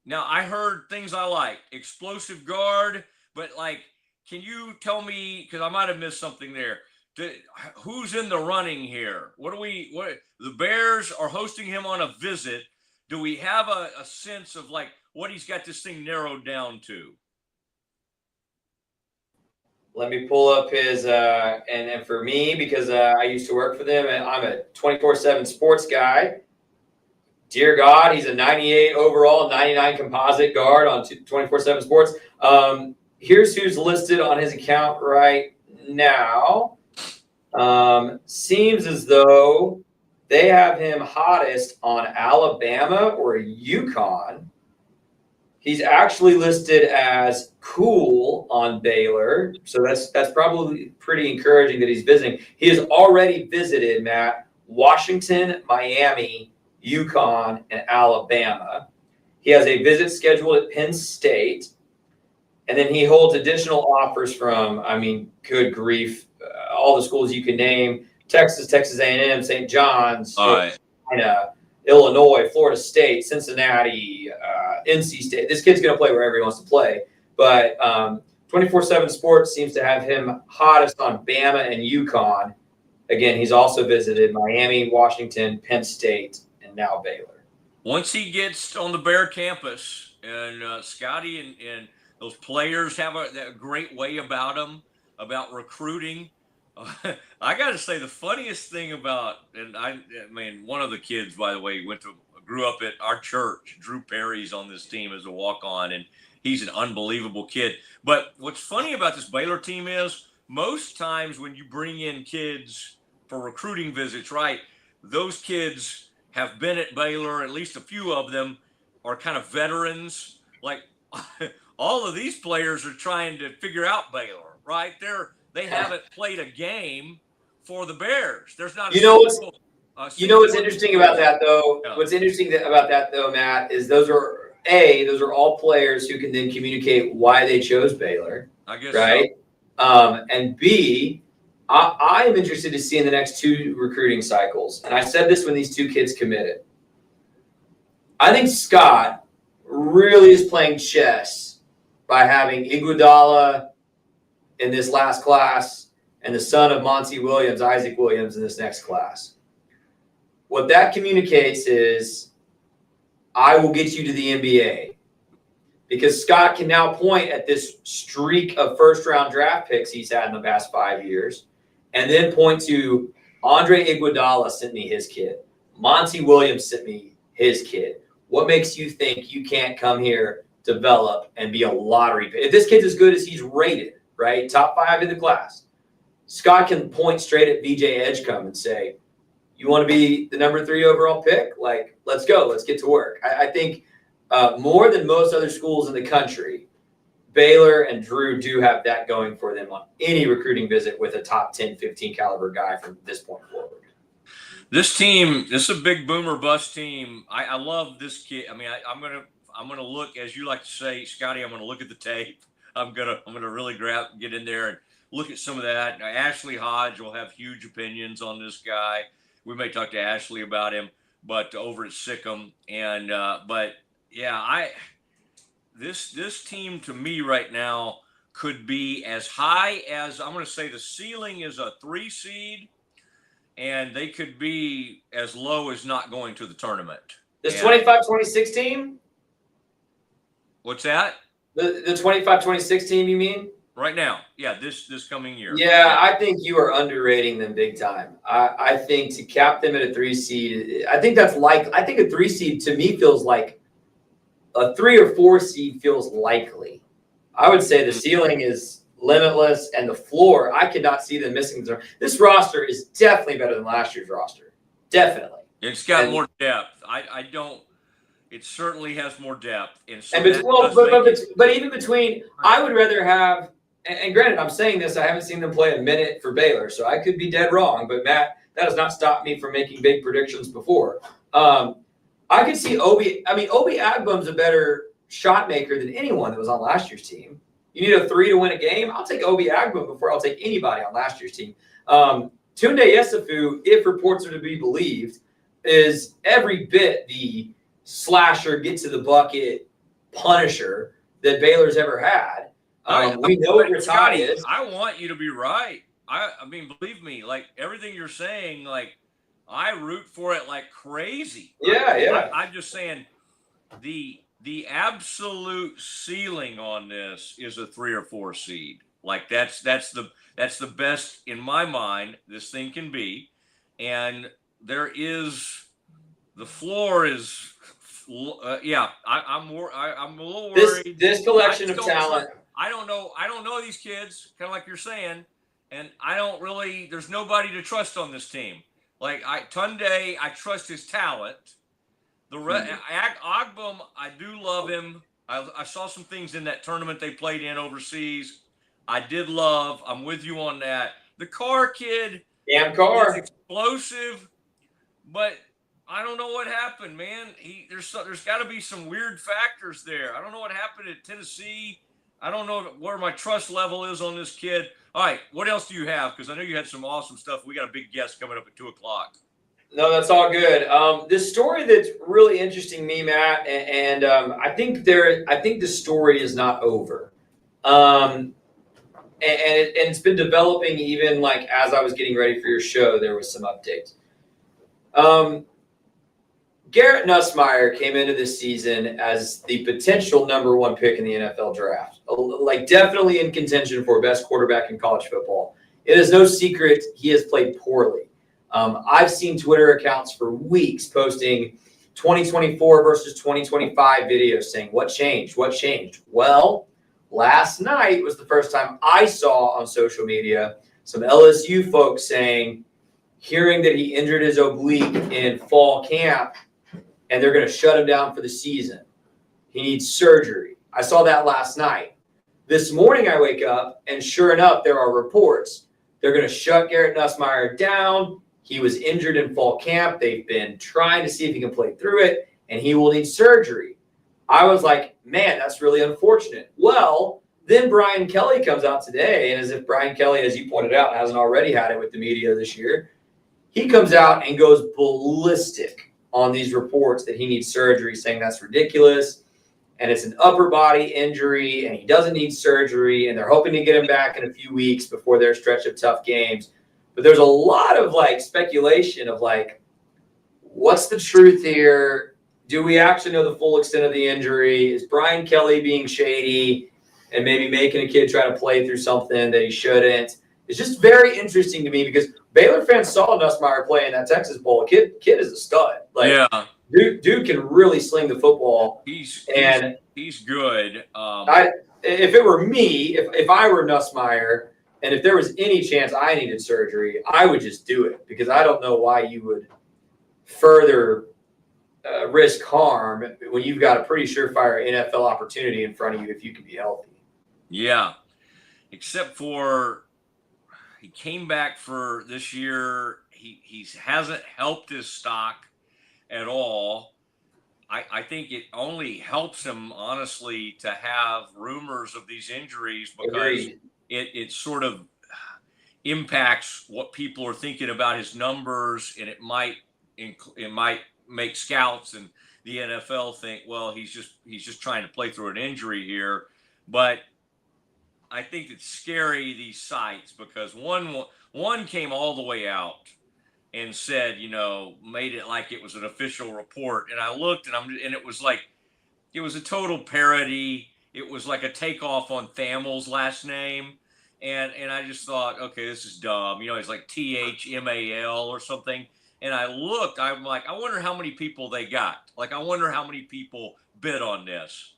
Now, I heard things I like. Explosive guard, but, can you tell me, because I might have missed something there, who's in the running here? What the Bears are hosting him on a visit. Do we have a sense of, what he's got this thing narrowed down to? Let me pull up his, and for me, because I used to work for them, and I'm a 24/7 sports guy. Dear God, he's a 98 overall, 99 composite guard on 24/7 Sports. here's who's listed on his account right now. Seems as though they have him hottest on Alabama or UConn. He's actually listed as cool on Baylor, so that's probably pretty encouraging that he's visiting. He has already visited, Matt, Washington, Miami, UConn, and Alabama. He has a visit scheduled at Penn State, and then he holds additional offers from, I mean, good grief, all the schools you can name: Texas, Texas A&M, St. John's, Carolina, Illinois, Florida State, Cincinnati, NC State. This kid's going to play wherever he wants to play. But 24/7 Sports seems to have him hottest on Bama and UConn. Again, he's also visited Miami, Washington, Penn State, and now Baylor. Once he gets on the Bear campus, and Scotty and those players have a great way about them, about recruiting. I got to say, the funniest thing about, and I mean, one of the kids, by the way, grew up at our church. Drew Perry's on this team as a walk-on, and he's an unbelievable kid. But what's funny about this Baylor team is most times when you bring in kids for recruiting visits, right, those kids have been at Baylor, at least a few of them are kind of veterans. Like all of these players are trying to figure out Baylor, right? They haven't played a game for the Bears. There's not. What's interesting about that though? Yeah. What's interesting about that though, Matt, is those are all players who can then communicate why they chose Baylor. I guess right. So. And B, I am interested to see in the next 2 recruiting cycles. And I said this when these 2 kids committed. I think Scott really is playing chess by having Iguodala in this last class and the son of Monty Williams, Isaac Williams, in this next class. What that communicates is, I will get you to the NBA. Because Scott can now point at this streak of first-round draft picks he's had in the past 5 years, and then point to Andre Iguodala sent me his kid. Monty Williams sent me his kid. What makes you think you can't come here, develop, and be a lottery pick? If this kid's as good as he's rated, right, top 5 in the class, Scott can point straight at VJ Edgecombe and say, you want to be the number 3 overall pick? Like, let's go. Let's get to work. I think more than most other schools in the country, Baylor and Drew do have that going for them on any recruiting visit with a top 10, 15 caliber guy from this point forward. This team, this is a big boomer bust team. I love this kid. I mean, I'm gonna look, as you like to say, Scotty. I'm gonna look at the tape. I'm gonna really get in there and look at some of that. Ashley Hodge will have huge opinions on this guy. We may talk to Ashley about him, but over at Sikkim, and but yeah, this team to me right now could be as high as, I'm going to say the ceiling is a 3 seed, and they could be as low as not going to the tournament. This 25-26 team? What's that? The 25-26 team, you mean? Right now, yeah, this coming year. Yeah, I think you are underrating them big time. I think to cap them at a 3 seed, I think a 3 seed to me feels like a 3 or 4 seed feels likely. I would say the ceiling is limitless, and the floor, I could not see them missing. This roster is definitely better than last year's roster. Definitely. It's got more depth. I don't. It certainly has more depth. And so but even between, I would rather have. And granted, I'm saying this, I haven't seen them play a minute for Baylor, so I could be dead wrong. But Matt, that has not stopped me from making big predictions before. I could see Obi Agboum's a better shot maker than anyone that was on last year's team. You need a 3 to win a game? I'll take Obi Agboum before I'll take anybody on last year's team. Tunde Yesufu, if reports are to be believed, is every bit the slasher, get to the bucket punisher that Baylor's ever had. We know what Ratai is. I want you to be right. I mean, believe me, like everything you're saying, like I root for it like crazy. Yeah. I'm just saying the absolute ceiling on this is a 3 or 4 seed. Like that's the best in my mind this thing can be, and the floor is. I'm a little worried. This collection of talent. I don't know these kids, kind of like you're saying, and there's nobody to trust on this team. Like Tunde, I trust his talent. Ogbum, I do love him. I saw some things in that tournament they played in overseas. I did love. I'm with you on that. The Carr kid, is explosive, but I don't know what happened, man. There's got to be some weird factors there. I don't know what happened at Tennessee. I don't know where my trust level is on this kid. All right, what else do you have? Because I know you had some awesome stuff. We got a big guest coming up at 2:00. No, that's all good. This story that's really interesting me, Matt, and I think the story is not over. And it's been developing even like as I was getting ready for your show, there was some updates. Garrett Nussmeier came into this season as the potential #1 pick in the NFL draft, like definitely in contention for best quarterback in college football. It is no secret he has played poorly. I've seen Twitter accounts for weeks posting 2024 versus 2025 videos saying, what changed? What changed? Well, last night was the first time I saw on social media some LSU folks saying, hearing that he injured his oblique in fall camp and they're going to shut him down for the season. He needs surgery. I saw that last night. This morning I wake up and sure enough, there are reports. They're going to shut Garrett Nussmeier down. He was injured in fall camp. They've been trying to see if he can play through it, and he will need surgery. I was like, man, that's really unfortunate. Well, then Brian Kelly comes out today, and as if Brian Kelly, as you pointed out, hasn't already had it with the media this year, he comes out and goes ballistic on these reports that he needs surgery, saying that's ridiculous, and it's an upper body injury, and he doesn't need surgery, and they're hoping to get him back in a few weeks before their stretch of tough games. But there's a lot of like speculation of like, what's the truth here? Do we actually know the full extent of the injury? Is Brian Kelly being shady and maybe making a kid try to play through something that he shouldn't? It's just very interesting to me because Baylor fans saw Nussmeier play in that Texas Bowl. Kid is a stud. Like, yeah, dude can really sling the football. He's good. If it were me, if I were Nussmeier, and if there was any chance I needed surgery, I would just do it because I don't know why you would further risk harm when you've got a pretty surefire NFL opportunity in front of you if you can be healthy. Yeah, except for he came back for this year. He hasn't helped his stock at all. I think it only helps him, honestly, to have rumors of these injuries because it sort of impacts what people are thinking about his numbers, and it might make scouts and the NFL think, well, he's just trying to play through an injury here. But I think it's scary, these sites, because one came all the way out and said, made it like it was an official report. And I looked and it was like, it was a total parody. It was like a takeoff on Thamel's last name. And I just thought, okay, this is dumb. It's like THMAL or something. And I looked, I'm like, I wonder how many people they got. Like, I wonder how many people bid on this.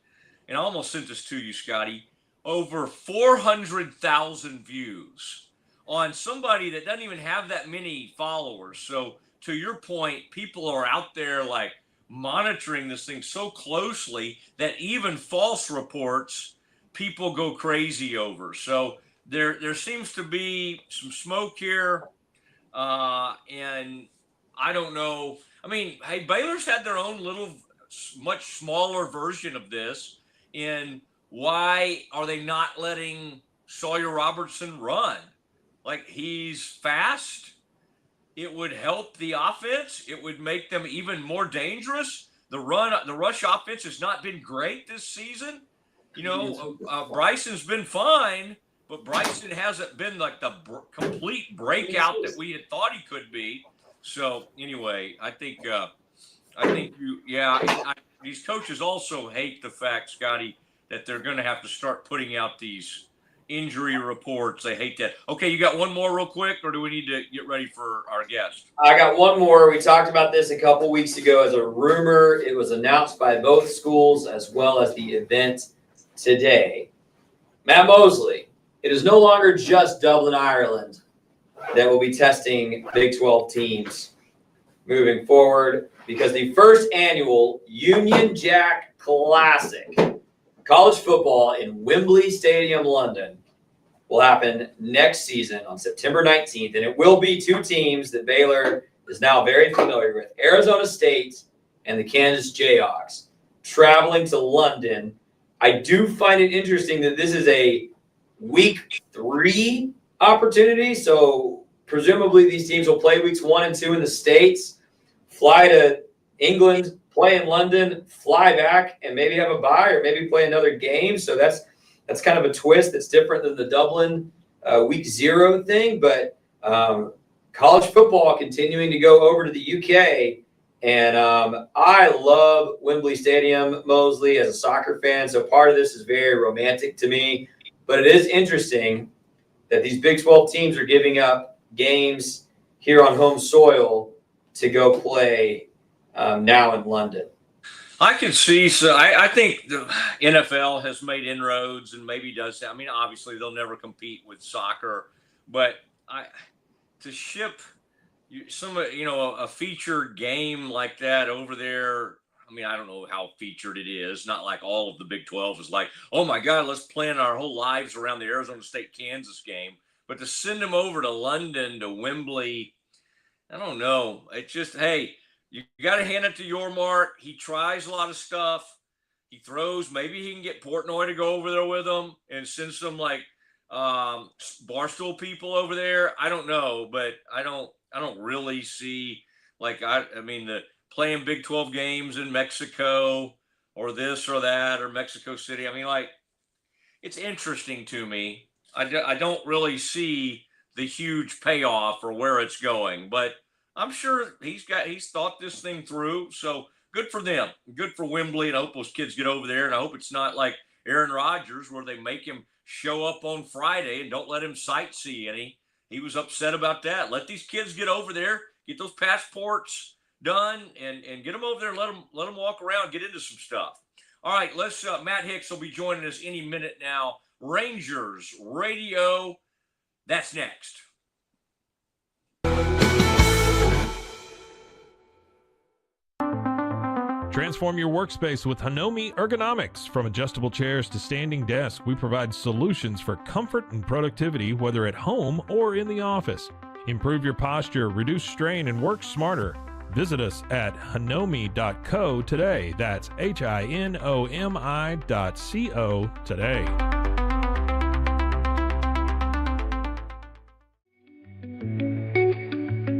And I almost sent this to you, Scotty. Over 400,000 views on somebody that doesn't even have that many followers. So to your point, people are out there like monitoring this thing so closely that even false reports, people go crazy over. So there seems to be some smoke here. And I don't know. I mean, hey, Baylor's had their own little, much smaller version of this. And why are they not letting Sawyer Robertson run? Like, he's fast. It would help the offense. It would make them even more dangerous. The rush offense has not been great this season. Bryson's been fine, but Bryson hasn't been like the complete breakout that we had thought he could be. So anyway, I think these coaches also hate the fact, Scotty, that they're going to have to start putting out these injury reports. They hate that. Okay, you got one more real quick, or do we need to get ready for our guest? I got one more. We talked about this a couple weeks ago as a rumor. It was announced by both schools as well as the event today. Matt Mosley. It is no longer just Dublin, Ireland that will be testing Big 12 teams moving forward, because the first annual Union Jack Classic, college football in Wembley Stadium, London, will happen next season on September 19th, and it will be two teams that Baylor is now very familiar with, Arizona State and the Kansas Jayhawks, traveling to London. I do find it interesting that this is a week 3 opportunity, so presumably these teams will play weeks 1 and 2 in the States, fly to England, play in London, fly back, and maybe have a bye or maybe play another game. So that's kind of a twist that's different than the Dublin week 0 thing. But college football continuing to go over to the UK. And I love Wembley Stadium, Mosley, as a soccer fan. So part of this is very romantic to me. But it is interesting that these Big 12 teams are giving up games here on home soil to go play now in London. I can see. So I think the NFL has made inroads and maybe does that. I mean, obviously they'll never compete with soccer, but to ship a featured game like that over there. I mean, I don't know how featured it is. Not like all of the Big 12 is like, oh my God, let's plan our whole lives around the Arizona State-Kansas game. But to send them over to London, to Wembley, I don't know. It's just, hey, you got to hand it to Yormark. He tries a lot of stuff. He throws. Maybe he can get Portnoy to go over there with him and send some like Barstool people over there. I don't know, but I don't really see the playing Big 12 games in Mexico or this or that or Mexico City. I mean, like, it's interesting to me. I don't really see the huge payoff or where it's going, but I'm sure he's thought this thing through. So good for them. Good for Wembley. And I hope those kids get over there. And I hope it's not like Aaron Rodgers where they make him show up on Friday and don't let him sightsee any. He was upset about that. Let these kids get over there, get those passports done, and get them over there and let them walk around, get into some stuff. All right, let's Matt Hicks will be joining us any minute now. Rangers Radio, that's next. Transform your workspace with Hanomi Ergonomics. From adjustable chairs to standing desks, we provide solutions for comfort and productivity, whether at home or in the office. Improve your posture, reduce strain, and work smarter. Visit us at hanomi.co today. That's HINOMI.co today.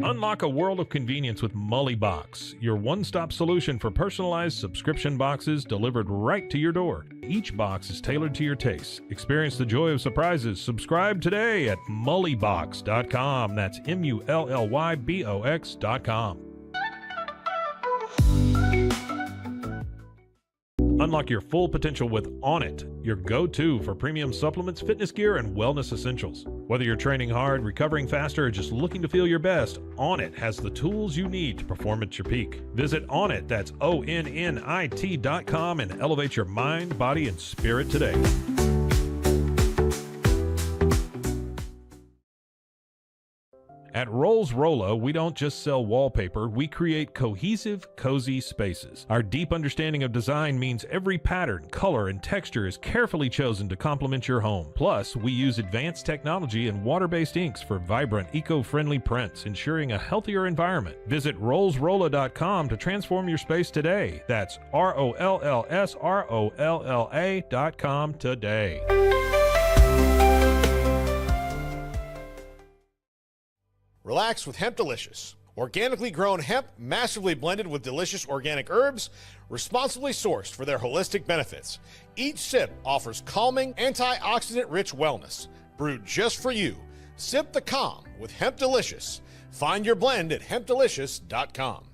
Unlock a world of convenience with Mosley Box, your one-stop solution for personalized subscription boxes delivered right to your door. Each box is tailored to your tastes. Experience the joy of surprises. Subscribe today at mullybox.com. That's MULLYBOX.com. Unlock your full potential with On It, your go-to for premium supplements, fitness gear, and wellness essentials. Whether you're training hard, recovering faster, or just looking to feel your best, On It has the tools you need to perform at your peak. Visit Onnit, that's ONNIT.com, and elevate your mind, body, and spirit today. At Rolls Rolla, we don't just sell wallpaper, we create cohesive, cozy spaces. Our deep understanding of design means every pattern, color, and texture is carefully chosen to complement your home. Plus, we use advanced technology and water-based inks for vibrant, eco-friendly prints, ensuring a healthier environment. Visit rollsrolla.com to transform your space today. That's ROLLSROLLA.com today. Relax with Hemp Delicious. Organically grown hemp, massively blended with delicious organic herbs, responsibly sourced for their holistic benefits. Each sip offers calming, antioxidant-rich wellness. Brewed just for you. Sip the calm with Hemp Delicious. Find your blend at hempdelicious.com.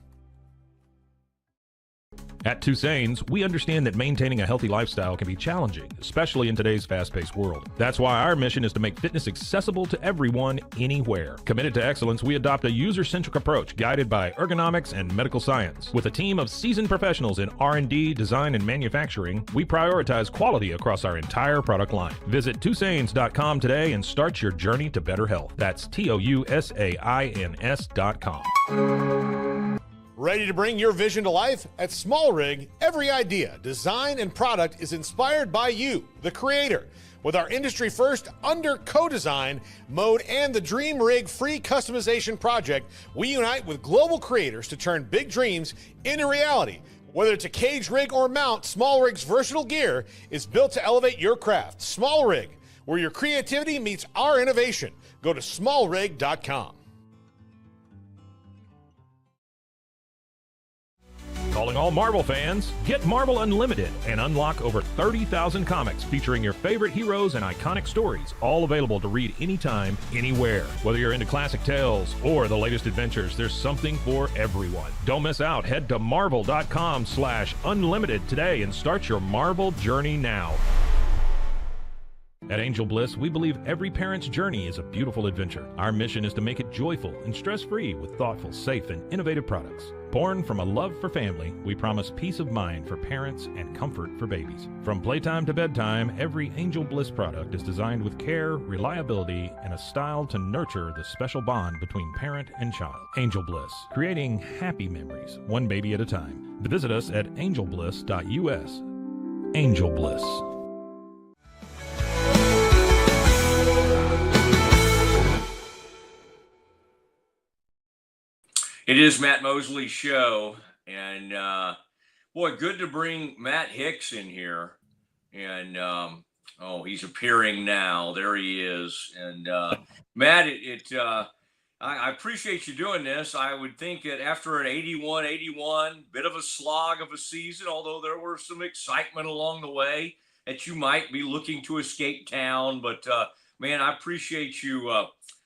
At Tusain's, we understand that maintaining a healthy lifestyle can be challenging, especially in today's fast-paced world. That's why our mission is to make fitness accessible to everyone, anywhere. Committed to excellence, we adopt a user-centric approach guided by ergonomics and medical science. With a team of seasoned professionals in R&D, design, and manufacturing, we prioritize quality across our entire product line. Visit Tusains.com today and start your journey to better health. That's TOUSAINS.com. Ready to bring your vision to life? At Small Rig, every idea, design, and product is inspired by you, the creator. With our industry-first under co-design mode and the Dream Rig free customization project, we unite with global creators to turn big dreams into reality. Whether it's a cage rig or mount, Small Rig's versatile gear is built to elevate your craft. Small Rig, where your creativity meets our innovation. Go to smallrig.com. Calling all Marvel fans, get Marvel Unlimited and unlock over 30,000 comics featuring your favorite heroes and iconic stories, all available to read anytime, anywhere. Whether you're into classic tales or the latest adventures, there's something for everyone. Don't miss out. Head to marvel.com/unlimited today and start your Marvel journey now. At Angel Bliss, we believe every parent's journey is a beautiful adventure. Our mission is to make it joyful and stress-free with thoughtful, safe, and innovative products. Born from a love for family, we promise peace of mind for parents and comfort for babies. From playtime to bedtime, every Angel Bliss product is designed with care, reliability, and a style to nurture the special bond between parent and child. Angel Bliss, creating happy memories, one baby at a time. Visit us at angelbliss.us. Angel Bliss. It is Matt Mosley's show, and boy, good to bring Matt Hicks in here. And he's appearing now. There he is. And Matt, I appreciate you doing this. I would think that after an 81-81, bit of a slog of a season, although there were some excitement along the way, that you might be looking to escape town. But man, I appreciate you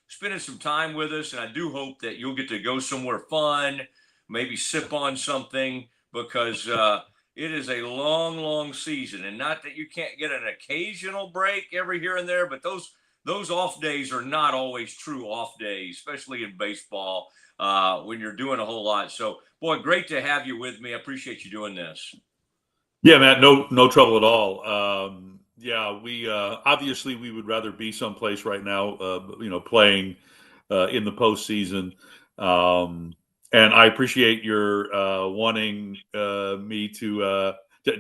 spending some time with us, and I do hope that you'll get to go somewhere fun, maybe sip on something, because it is a long, long season. And not that you can't get an occasional break every here and there, but those off days are not always true off days, especially in baseball when you're doing a whole lot. So, boy, great to have you with me. I appreciate you doing this. Yeah, Matt, no trouble at all. Yeah, we obviously we would rather be someplace right now, playing in the postseason. And I appreciate your wanting me to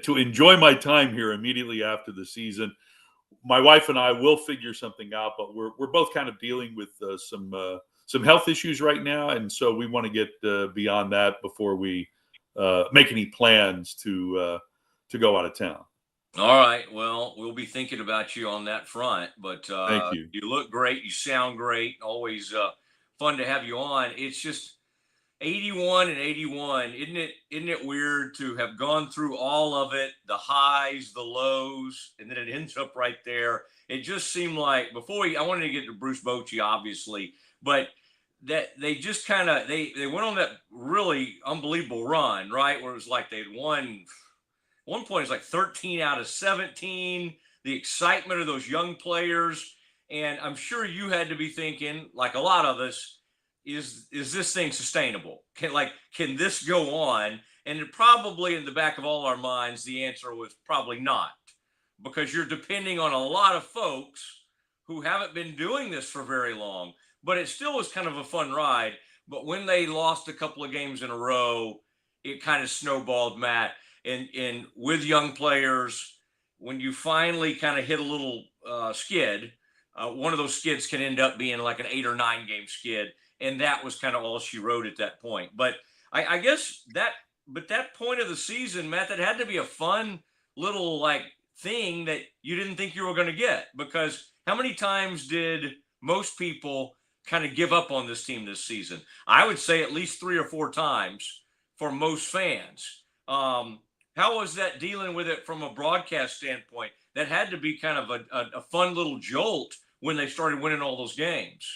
enjoy my time here immediately after the season. My wife and I will figure something out, but we're both kind of dealing with some health issues right now, and so we want to get beyond that before we make any plans to go out of town. All right. Well, we'll be thinking about you on that front, but thank you. You look great. You sound great. Always fun to have you on. It's just 81 and 81. Isn't it weird to have gone through all of it, the highs, the lows, and then it ends up right there. It just seemed like I wanted to get to Bruce Bochy, obviously, but that they just kind of, they went on that really unbelievable run, right? Where it was like they'd won. One point, it's like 13 out of 17, the excitement of those young players. And I'm sure you had to be thinking, like a lot of us, is this thing sustainable? Can this go on? And it probably in the back of all our minds, the answer was probably not, because you're depending on a lot of folks who haven't been doing this for very long. But it still was kind of a fun ride. But when they lost a couple of games in a row, it kind of snowballed, Matt. And with young players, when you finally kind of hit a little skid, one of those skids can end up being like an 8 or 9 game skid. And that was kind of all she wrote at that point. But I guess that point of the season, Matt, that had to be a fun little thing that you didn't think you were going to get, because how many times did most people kind of give up on this team this season? I would say at least 3 or 4 times for most fans. How was that dealing with it from a broadcast standpoint? That had to be kind of a fun little jolt when they started winning all those games.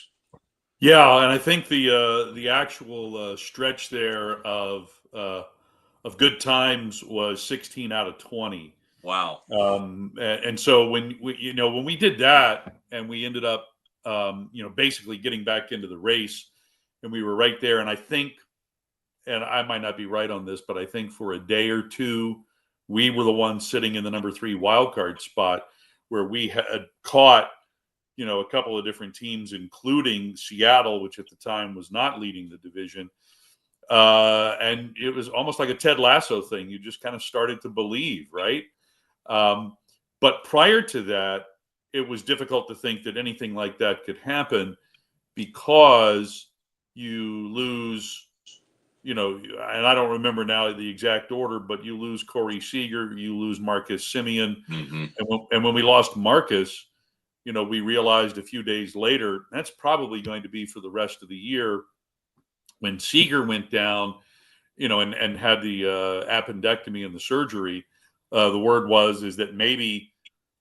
Yeah, and I think the actual stretch there of of good times was 16 out of 20. Wow. And so when we did that and we ended up, basically getting back into the race, and we were right there. And I think, and I might not be right on this, but I think for a day or two, we were the ones sitting in the number 3 wild card spot, where we had caught, a couple of different teams, including Seattle, which at the time was not leading the division. And it was almost like a Ted Lasso thing. You just kind of started to believe, right? But prior to that, it was difficult to think that anything like that could happen, because you lose, and I don't remember now the exact order, but you lose Corey Seager, you lose Marcus Simeon. Mm-hmm. And when we lost Marcus, we realized a few days later, that's probably going to be for the rest of the year. When Seager went down, and had the appendectomy and the surgery, the word is that maybe,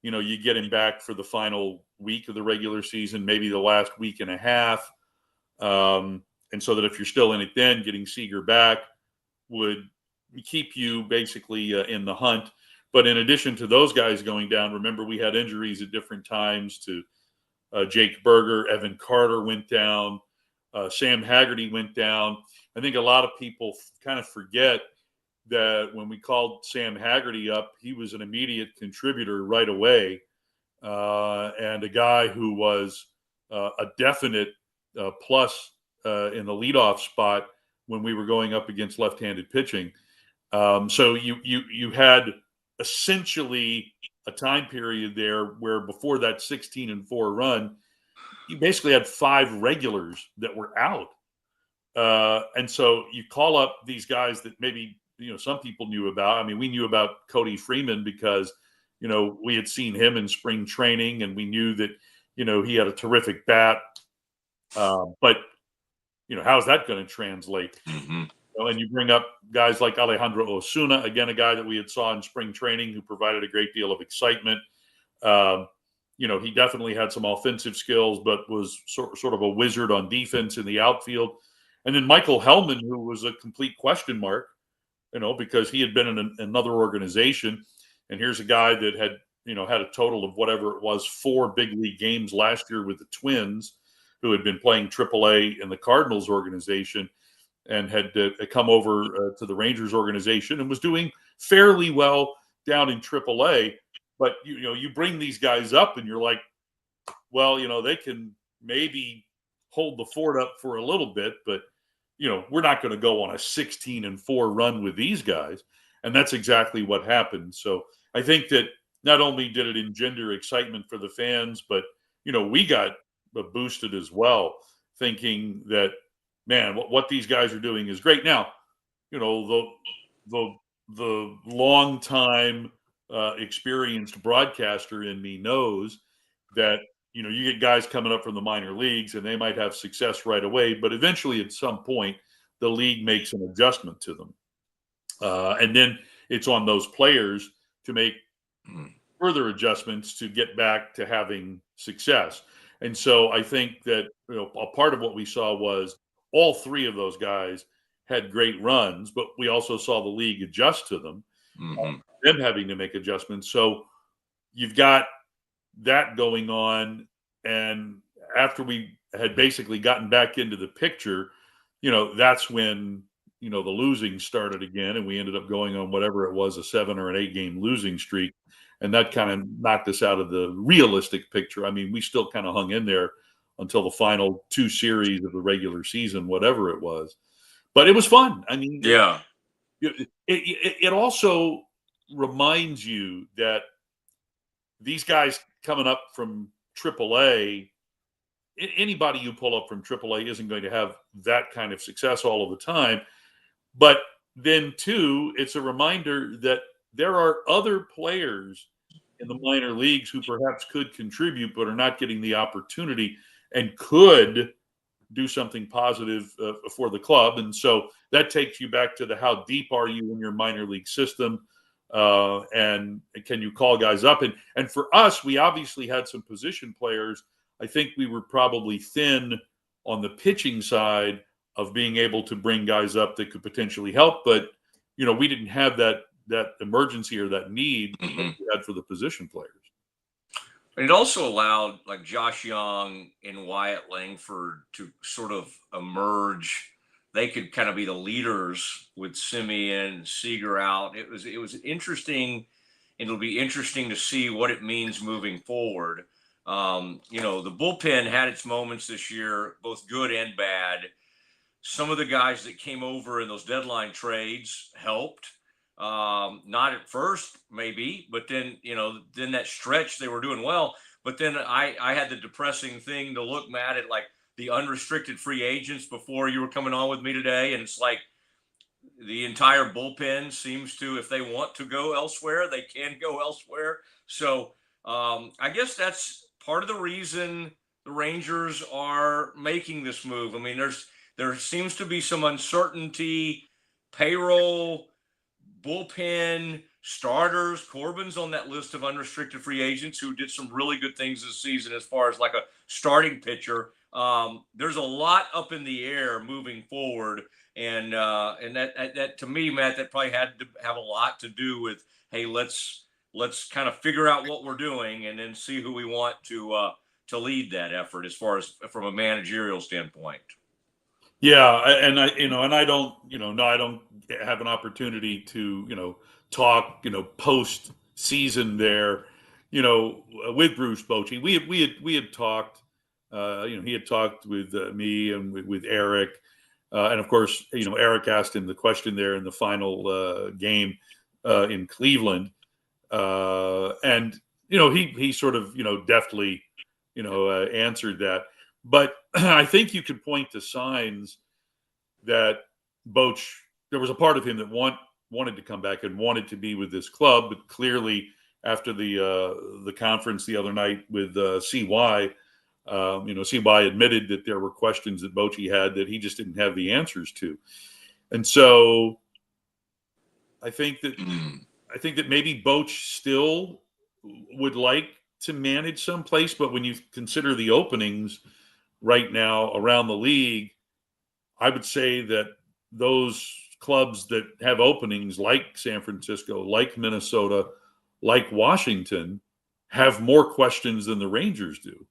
you get him back for the final week of the regular season, maybe the last week and a half. And so that if you're still in it then, getting Seager back would keep you basically in the hunt. But in addition to those guys going down, remember, we had injuries at different times to Jake Berger, Evan Carter went down, Sam Haggerty went down. I think a lot of people kind of forget that when we called Sam Haggerty up, he was an immediate contributor right away, and a guy who was a definite plus in the leadoff spot when we were going up against left-handed pitching. So you had essentially a time period there where, before that 16-4 run, you basically had 5 regulars that were out. And so you call up these guys that maybe, some people knew about. I mean, we knew about Cody Freeman because, we had seen him in spring training, and we knew that, he had a terrific bat. But, how's that going to translate? Mm-hmm. And you bring up guys like Alejandro Osuna, again, a guy that we had saw in spring training who provided a great deal of excitement. He definitely had some offensive skills, but was sort of a wizard on defense in the outfield. And then Michael Hellman, who was a complete question mark, because he had been in another organization. And here's a guy that had, had a total of whatever it was, 4 big league games last year with the Twins, who had been playing AAA in the Cardinals organization, and had come over to the Rangers organization and was doing fairly well down in AAA. But, you bring these guys up and you're like, well, they can maybe hold the fort up for a little bit, but, we're not going to go on a 16-4 run with these guys. And that's exactly what happened. So I think that not only did it engender excitement for the fans, but, we got boosted as well, thinking that, man, what these guys are doing is great. Now, the long time experienced broadcaster in me knows that, you get guys coming up from the minor leagues and they might have success right away, but eventually at some point the league makes an adjustment to them. And then it's on those players to make further adjustments to get back to having success. And so I think that, a part of what we saw was all 3 of those guys had great runs, but we also saw the league adjust to them, them having to make adjustments. So you've got that going on. And after we had basically gotten back into the picture, that's when, the losing started again. And we ended up going on whatever it was, a 7 or an 8 game losing streak. And that kind of knocked us out of the realistic picture. I mean, we still kind of hung in there until the final 2 series of the regular season, whatever it was. But it was fun. I mean, yeah, it also reminds you that these guys coming up from AAA, anybody you pull up from AAA isn't going to have that kind of success all of the time. But then, too, it's a reminder that there are other players in the minor leagues who perhaps could contribute but are not getting the opportunity and could do something positive for the club. And so that takes you back to how deep are you in your minor league system, and can you call guys up? And for us, we obviously had some position players. I think we were probably thin on the pitching side of being able to bring guys up that could potentially help. But, we didn't have that emergency or that need that we had for the position players. And it also allowed like Josh Young and Wyatt Langford to sort of emerge. They could kind of be the leaders with Simeon, Seager out. It was interesting. It'll be interesting to see what it means moving forward. The bullpen had its moments this year, both good and bad. Some of the guys that came over in those deadline trades helped. Not at first, maybe, but then, then that stretch they were doing well. But then I had the depressing thing to look, Matt, at like the unrestricted free agents before you were coming on with me today. And it's like the entire bullpen seems to, if they want to go elsewhere, they can go elsewhere. So I guess that's part of the reason the Rangers are making this move. I mean, there seems to be some uncertainty, payroll, bullpen, starters. Corbin's on that list of unrestricted free agents who did some really good things this season as far as like a starting pitcher. There's a lot up in the air moving forward. And that to me, Matt, that probably had to have a lot to do with, hey, let's kind of figure out what we're doing and then see who we want to lead that effort as far as from a managerial standpoint. Yeah, and I don't have an opportunity to talk post season there with Bruce Bochy. We had talked he had talked with me and with Eric, and of course Eric asked him the question there in the final game in Cleveland, and he sort of deftly answered that. But I think you could point to signs that there was a part of him that wanted to come back and wanted to be with this club, but clearly after the conference the other night with CY, CY admitted that there were questions that Bochy had that he just didn't have the answers to, and so I think that maybe Boch still would like to manage someplace, but when you consider the openings right now around the league, I would say that those clubs that have openings like San Francisco, like Minnesota, like Washington, have more questions than the Rangers do.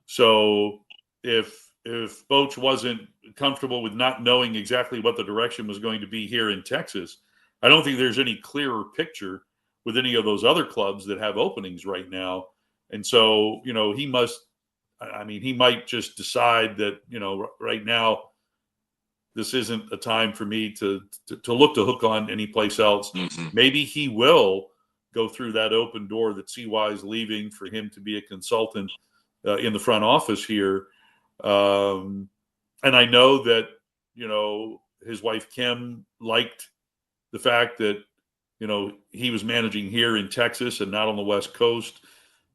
So if Boch wasn't comfortable with not knowing exactly what the direction was going to be here in Texas, I don't think there's any clearer picture with any of those other clubs that have openings right now. And so, he might just decide that, right now, this isn't a time for me to look to hook on any place else. Mm-hmm. Maybe he will go through that open door that CY is leaving for him to be a consultant in the front office here. And I know that, his wife, Kim, liked the fact that, he was managing here in Texas and not on the West Coast,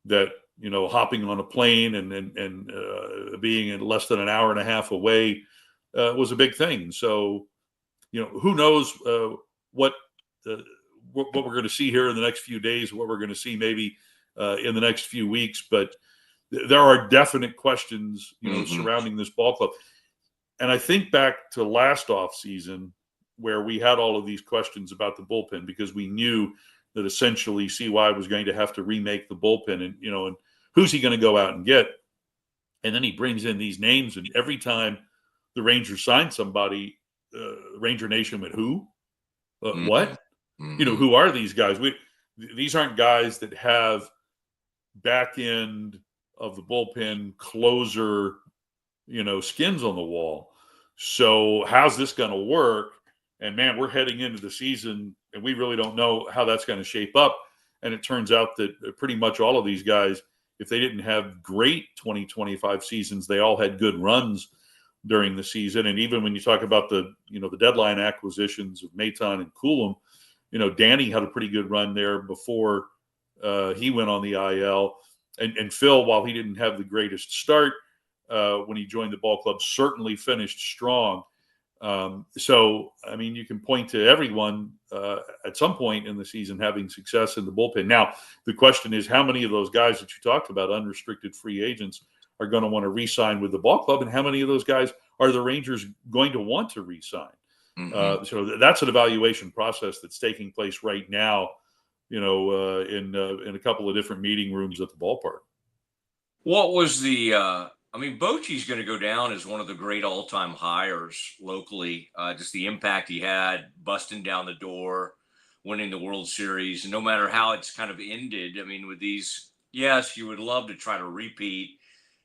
that, hopping on a plane and being in less than an hour and a half away was a big thing. So, who knows what we're going to see here in the next few days, what we're going to see maybe in the next few weeks. But there are definite questions, surrounding this ball club. And I think back to last offseason where we had all of these questions about the bullpen because we knew that essentially CY was going to have to remake the bullpen and who's he going to go out and get? And then he brings in these names, and every time the Rangers signed somebody, Ranger Nation went, who? What? Who are these guys? These aren't guys that have back end of the bullpen closer, skins on the wall. So how's this going to work? And man, we're heading into the season and we really don't know how that's going to shape up. And it turns out that pretty much all of these guys, if they didn't have great 2025 seasons, they all had good runs during the season. And even when you talk about the deadline acquisitions of Maton and Coulomb, Danny had a pretty good run there before he went on the IL. And Phil, while he didn't have the greatest start when he joined the ball club, certainly finished strong. So, I mean, you can point to everyone at some point in the season having success in the bullpen. Now, the question is how many of those guys that you talked about, unrestricted free agents, are going to want to re-sign with the ball club, and how many of those guys are the Rangers going to want to re-sign? Mm-hmm. So that's an evaluation process that's taking place right now, in a couple of different meeting rooms at the ballpark. What was Bochy's going to go down as one of the great all-time hires locally. Just the impact he had, busting down the door, winning the World Series, and no matter how it's kind of ended. I mean, with these, yes, you would love to try to repeat,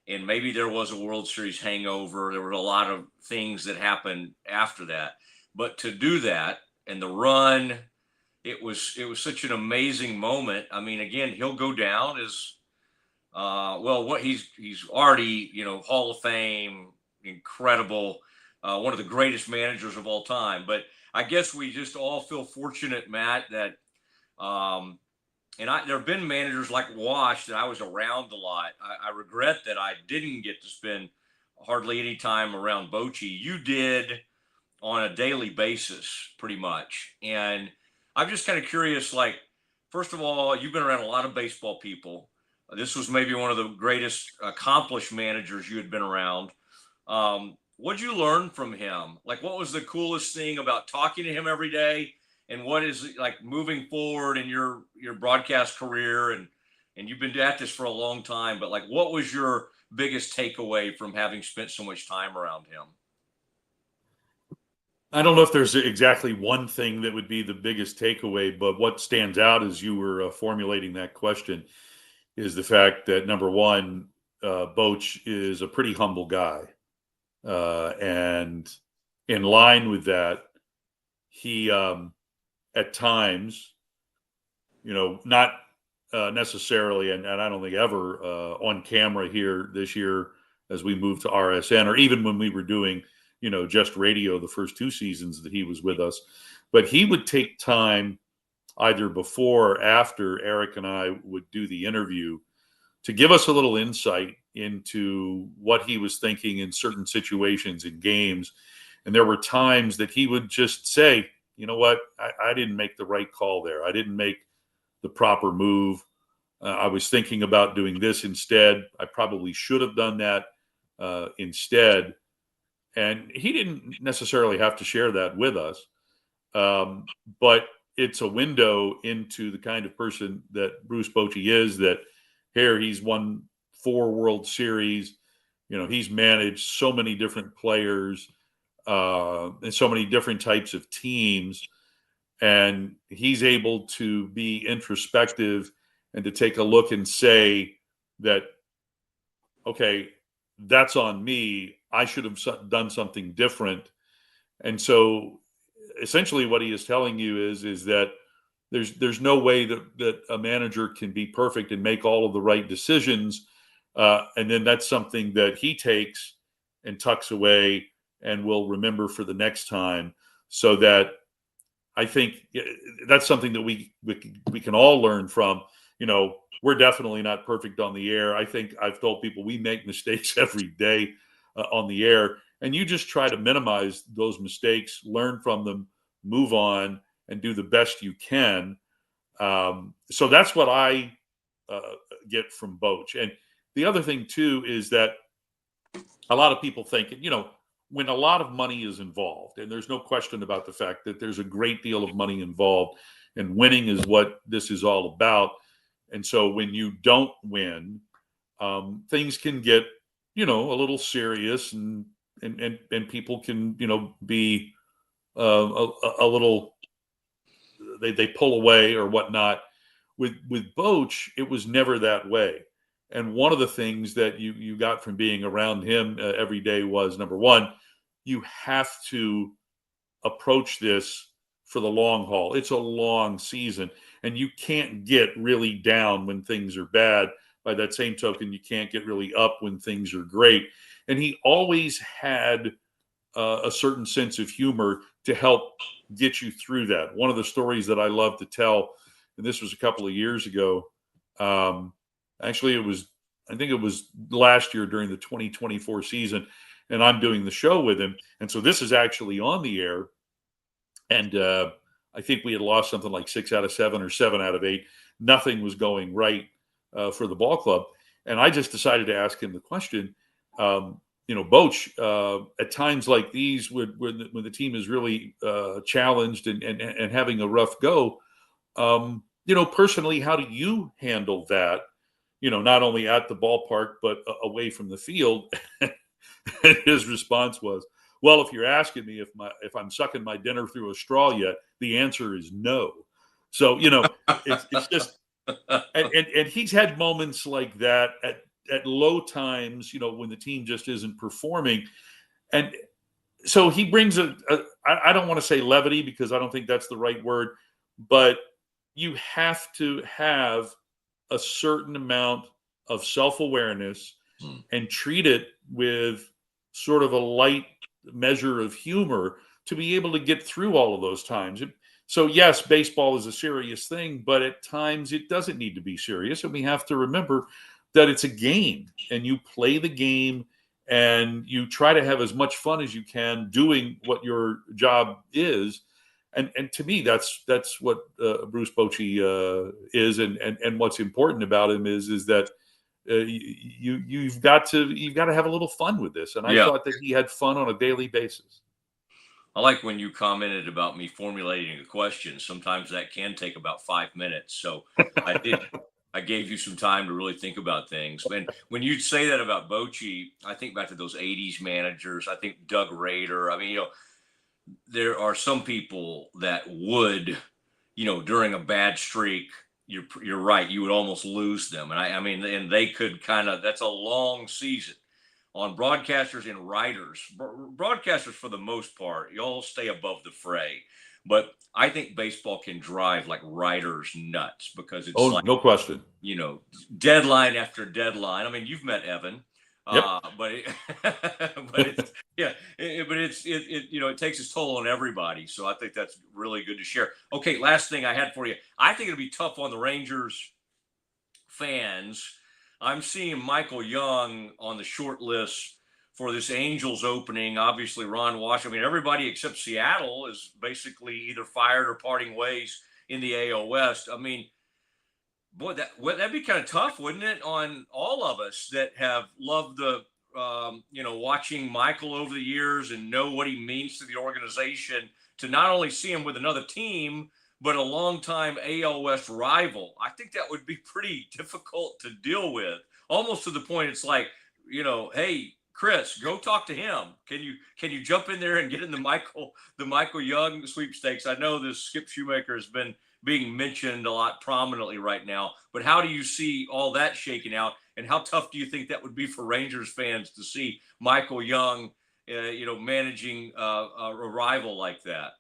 and maybe there was a World Series hangover. There were a lot of things that happened after that, but to do that and the run, it was such an amazing moment. I mean, again, he'll go down as what he's already, Hall of Fame, incredible, one of the greatest managers of all time. But I guess we just all feel fortunate, Matt, that there have been managers like Wash that I was around a lot. I regret that I didn't get to spend hardly any time around Bochy. You did on a daily basis, pretty much. And I'm just kind of curious, like, first of all, you've been around a lot of baseball people. This was maybe one of the greatest accomplished managers you had been around. What'd you learn from him? Like, what was the coolest thing about talking to him every day? And what is it like moving forward in your broadcast career? And you've been at this for a long time, but like, what was your biggest takeaway from having spent so much time around him? I don't know if there's exactly one thing that would be the biggest takeaway, but what stands out as you were formulating that question is the fact that, number one, Boch is a pretty humble guy. And in line with that, he, at times, not necessarily, and I don't think ever on camera here this year as we moved to RSN, or even when we were doing, just radio the first 2 seasons that he was with us. But he would take time either before or after Eric and I would do the interview to give us a little insight into what he was thinking in certain situations in games. And there were times that he would just say, you know what, I didn't make the right call there. I didn't make the proper move. I was thinking about doing this instead. I probably should have done that instead. And he didn't necessarily have to share that with us. But it's a window into the kind of person that Bruce Bochy is, that here he's won 4 World Series. He's managed so many different players and so many different types of teams. And he's able to be introspective and to take a look and say that, okay, that's on me. I should have done something different. And so essentially what he is telling you is that there's no way that a manager can be perfect and make all of the right decisions. And then that's something that he takes and tucks away and will remember for the next time. So that I think that's something that we can all learn from. We're definitely not perfect on the air. I think I've told people we make mistakes every day on the air, and you just try to minimize those mistakes, learn from them, move on, and do the best you can. So that's what I get from Boch. And the other thing too is that a lot of people think, when a lot of money is involved, and there's no question about the fact that there's a great deal of money involved, and winning is what this is all about. And so when you don't win, things can get, a little serious, and people can, be a little, they pull away or whatnot. With Boch, it was never that way. And one of the things that you got from being around him every day was, number one, you have to approach this for the long haul. It's a long season, and you can't get really down when things are bad. By that same token, you can't get really up when things are great. And he always had a certain sense of humor to help get you through that. One of the stories that I love to tell, and this was a couple of years ago, actually, I think it was last year during the 2024 season, and I'm doing the show with him. And so this is actually on the air. And I think we had lost something like 6 out of 7 or 7 out of 8. Nothing was going right for the ball club. And I just decided to ask him the question, Boch, at times like these, when the team is really challenged and having a rough go, personally, how do you handle that? Not only at the ballpark but away from the field. And his response was, "Well, if you're asking me if I'm sucking my dinner through a straw yet, the answer is no." So it's just, and he's had moments like that at low times, when the team just isn't performing. And so he brings I don't want to say levity, because I don't think that's the right word, but you have to have a certain amount of self-awareness and treat it with sort of a light measure of humor to be able to get through all of those times. So yes, baseball is a serious thing, but at times it doesn't need to be serious. And we have to remember that it's a game, and you play the game and you try to have as much fun as you can doing what your job is. And to me, that's what Bruce Bochy is, and what's important about him is that you've got to have a little fun with this. And I thought that he had fun on a daily basis. I like when you commented about me formulating a question. Sometimes that can take about 5 minutes. So I gave you some time to really think about things. And when you say that about Bochy, I think back to those 80s managers. I think Doug Rader. I mean, there are some people that would, during a bad streak, you're right, you would almost lose them. And I mean, and they could that's a long season. On broadcasters and writers, broadcasters for the most part, y'all stay above the fray. But I think baseball can drive like writers nuts, because it's like, no question, deadline after deadline. I mean, you've met Evan, yep. But it takes its toll on everybody. So I think that's really good to share. Okay, last thing I had for you. I think it'll be tough on the Rangers fans. I'm seeing Michael Young on the short list for this Angels opening. Obviously, Ron Washington. I mean, everybody except Seattle is basically either fired or parting ways in the AL West. I mean, boy, that'd be kind of tough, wouldn't it, on all of us that have loved the, watching Michael over the years and know what he means to the organization, to not only see him with another team, but a longtime AL West rival. I think that would be pretty difficult to deal with, almost to the point it's like, hey, Chris, go talk to him. Can you jump in there and get in the Michael Young sweepstakes? I know this Skip Shoemaker has been being mentioned a lot prominently right now, but how do you see all that shaking out, and how tough do you think that would be for Rangers fans to see Michael Young, managing a rival like that?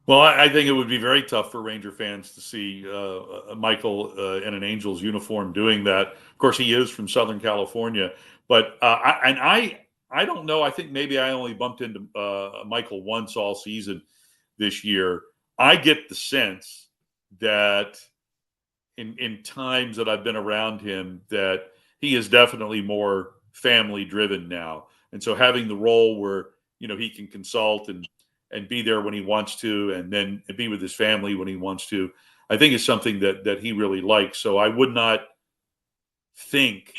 Well, I think it would be very tough for Ranger fans to see Michael in an Angels uniform doing that. Of course, he is from Southern California, but I don't know. I think maybe I only bumped into Michael once all season this year. I get the sense that in times that I've been around him, that he is definitely more family driven now, and so having the role where he can consult and be there when he wants to, and then be with his family when he wants to, I think is something that he really likes. So I would not think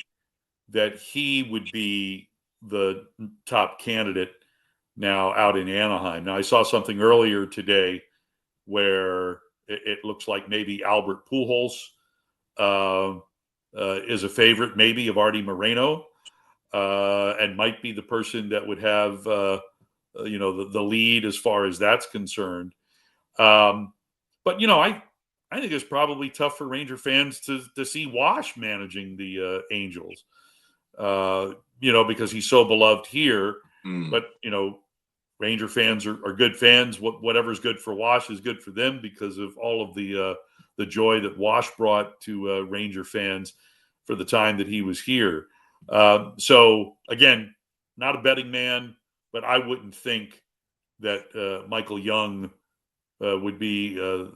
that he would be the top candidate now out in Anaheim. Now, I saw something earlier today where it looks like maybe Albert Pujols is a favorite, maybe, of Artie Moreno, and might be the person that would have the lead as far as that's concerned. But I think it's probably tough for Ranger fans to see Wash managing the Angels, because he's so beloved here. But Ranger fans are good fans. Whatever's good for Wash is good for them, because of all of the joy that Wash brought to Ranger fans for the time that he was here. So again, not a betting man, but I wouldn't think that Michael Young would be a